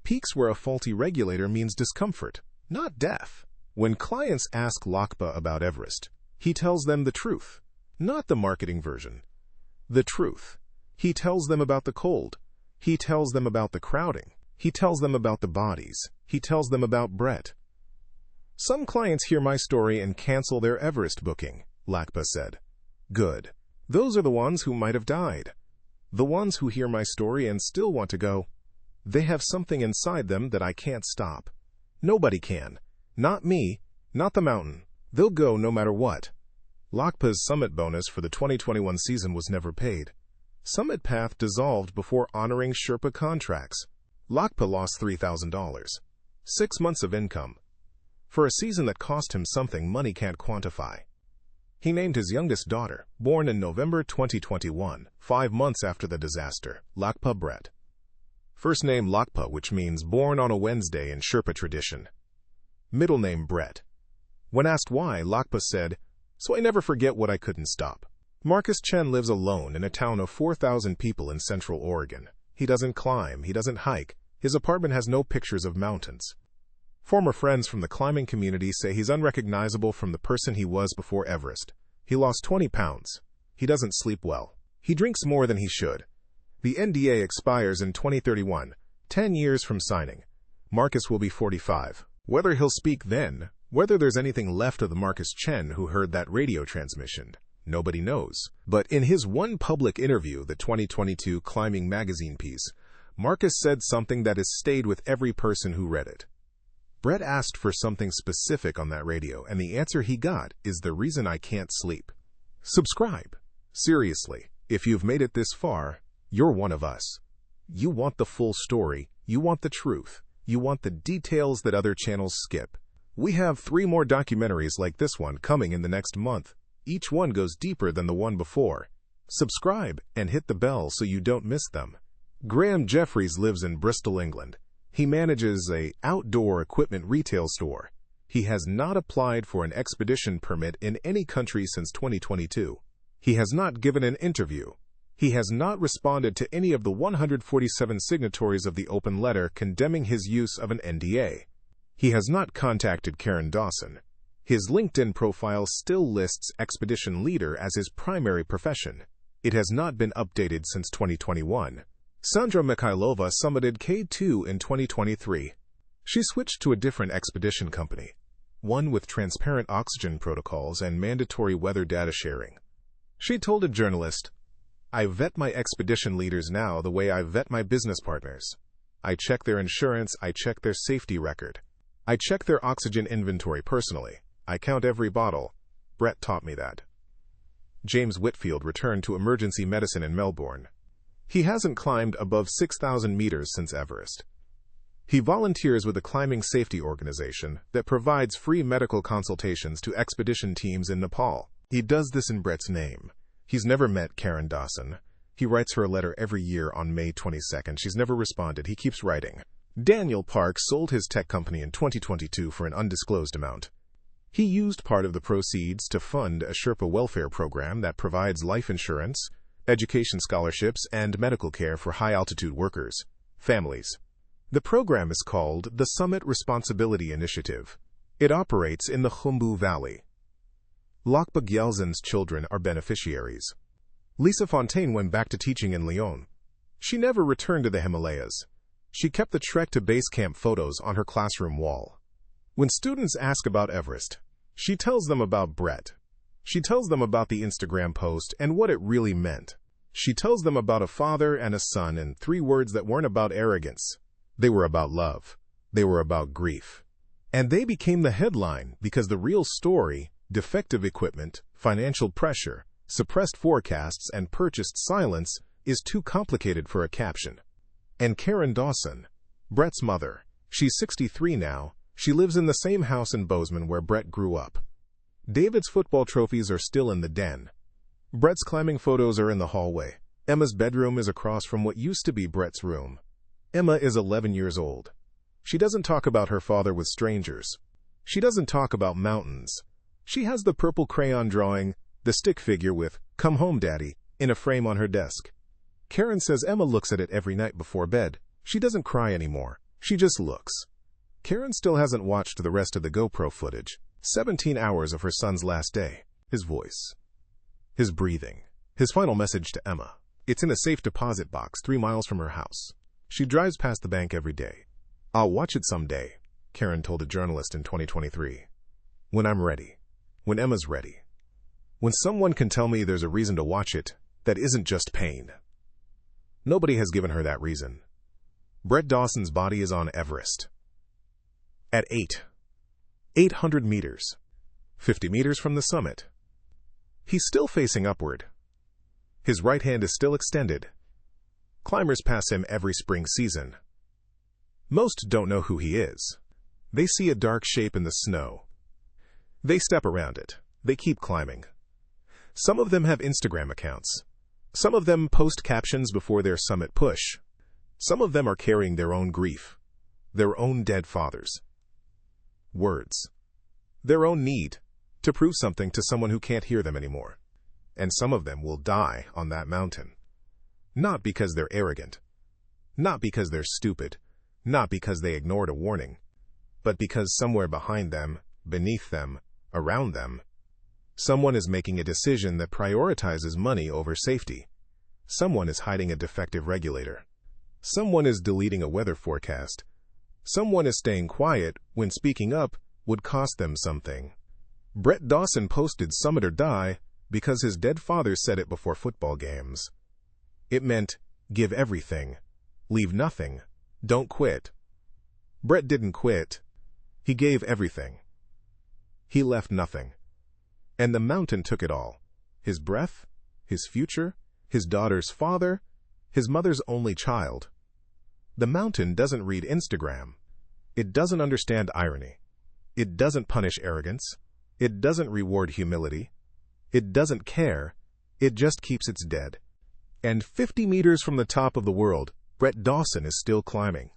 Peaks where a faulty regulator means discomfort, not death. When clients ask Lakpa about Everest, he tells them the truth, not the marketing version. The truth. He tells them about the cold. He tells them about the crowding. He tells them about the bodies. He tells them about Brett. Some clients hear my story and cancel their Everest booking, Lakpa said. Good. Those are the ones who might have died. The ones who hear my story and still want to go. They have something inside them that I can't stop. Nobody can. Not me. Not the mountain. They'll go no matter what. Lakpa's summit bonus for the 2021 season was never paid. Summit Path dissolved before honoring Sherpa contracts. Lakpa lost $3,000. 6 months of income. For a season that cost him something money can't quantify. He named his youngest daughter, born in November 2021, 5 months after the disaster, Lakpa Brett. First name Lakpa, which means born on a Wednesday in Sherpa tradition. Middle name Brett. When asked why, Lakpa said, "So I never forget what I couldn't stop." Marcus Chen lives alone in a town of 4,000 people in Central Oregon. He doesn't climb, he doesn't hike. His apartment has no pictures of mountains. Former friends from the climbing community say he's unrecognizable from the person he was before Everest. He lost 20 pounds. He doesn't sleep well. He drinks more than he should. The NDA expires in 2031, 10 years from signing. Marcus will be 45. Whether he'll speak then, whether there's anything left of the Marcus Chen who heard that radio transmission, nobody knows. But in his one public interview, the 2022 Climbing Magazine piece, Marcus said something that has stayed with every person who read it. Brett asked for something specific on that radio, and the answer he got is the reason I can't sleep. Subscribe. Seriously, if you've made it this far, you're one of us. You want the full story, you want the truth, you want the details that other channels skip. We have 3 more documentaries like this one coming in the next month. Each one goes deeper than the one before. Subscribe and hit the bell so you don't miss them. Graham Jeffries lives in Bristol, England. He manages an outdoor equipment retail store. He has not applied for an expedition permit in any country since 2022. He has not given an interview. He has not responded to any of the 147 signatories of the open letter condemning his use of an NDA. He has not contacted Brett Dawson. His LinkedIn profile still lists expedition leader as his primary profession. It has not been updated since 2021. Sandra Mikhailova summited K2 in 2023. She switched to a different expedition company, one with transparent oxygen protocols and mandatory weather data sharing. She told a journalist, "I vet my expedition leaders now the way I vet my business partners. I check their insurance, I check their safety record. I check their oxygen inventory personally. I count every bottle. Brett taught me that." James Whitfield returned to emergency medicine in Melbourne. He hasn't climbed above 6,000 meters since Everest. He volunteers with a climbing safety organization that provides free medical consultations to expedition teams in Nepal. He does this in Brett's name. He's never met Brett Dawson. He writes her a letter every year on May 22nd. She's never responded. He keeps writing. Daniel Park sold his tech company in 2022 for an undisclosed amount. He used part of the proceeds to fund a Sherpa welfare program that provides life insurance, education scholarships, and medical care for high-altitude workers, families. The program is called the Summit Responsibility Initiative. It operates in the Khumbu Valley. Lakpa Gyaltsen's children are beneficiaries. Lisa Fontaine went back to teaching in Lyon. She never returned to the Himalayas. She kept the trek to base camp photos on her classroom wall. When students ask about Everest, she tells them about Brett. She tells them about the Instagram post and what it really meant. She tells them about a father and a son in 3 words that weren't about arrogance. They were about love. They were about grief. And they became the headline because the real story, defective equipment, financial pressure, suppressed forecasts, and purchased silence, is too complicated for a caption. And Brett Dawson, Brett's mother, she's 63 now. She lives in the same house in Bozeman where Brett grew up. David's football trophies are still in the den. Brett's climbing photos are in the hallway. Emma's bedroom is across from what used to be Brett's room. Emma is 11 years old. She doesn't talk about her father with strangers. She doesn't talk about mountains. She has the purple crayon drawing, the stick figure with "Come home, Daddy," in a frame on her desk. Karen says Emma looks at it every night before bed. She doesn't cry anymore. She just looks. Karen still hasn't watched the rest of the GoPro footage. 17 hours of her son's last day. His voice. His breathing. His final message to Emma. It's in a safe deposit box 3 miles from her house. She drives past the bank every day. "I'll watch it someday," Karen told a journalist in 2023. "When I'm ready. When Emma's ready. When someone can tell me there's a reason to watch it that isn't just pain." Nobody has given her that reason. Brett Dawson's body is on Everest. At 800 meters, 50 meters from the summit. He's still facing upward. His right hand is still extended. Climbers pass him every spring season. Most don't know who he is. They see a dark shape in the snow. They step around it. They keep climbing. Some of them have Instagram accounts. Some of them post captions before their summit push. Some of them are carrying their own grief, their own dead fathers. Words. Their own need to prove something to someone who can't hear them anymore. And some of them will die on that mountain. Not because they're arrogant. Not because they're stupid. Not because they ignored a warning. But because somewhere behind them, beneath them, around them, someone is making a decision that prioritizes money over safety. Someone is hiding a defective regulator. Someone is deleting a weather forecast. Someone is staying quiet when speaking up would cost them something. Brett Dawson posted "Summit or Die" because his dead father said it before football games. It meant, give everything. Leave nothing. Don't quit. Brett didn't quit. He gave everything. He left nothing. And the mountain took it all. His breath, his future, his daughter's father, his mother's only child. The mountain doesn't read Instagram. It doesn't understand irony. It doesn't punish arrogance. It doesn't reward humility. It doesn't care. It just keeps its dead. And 50 meters from the top of the world, Brett Dawson is still climbing.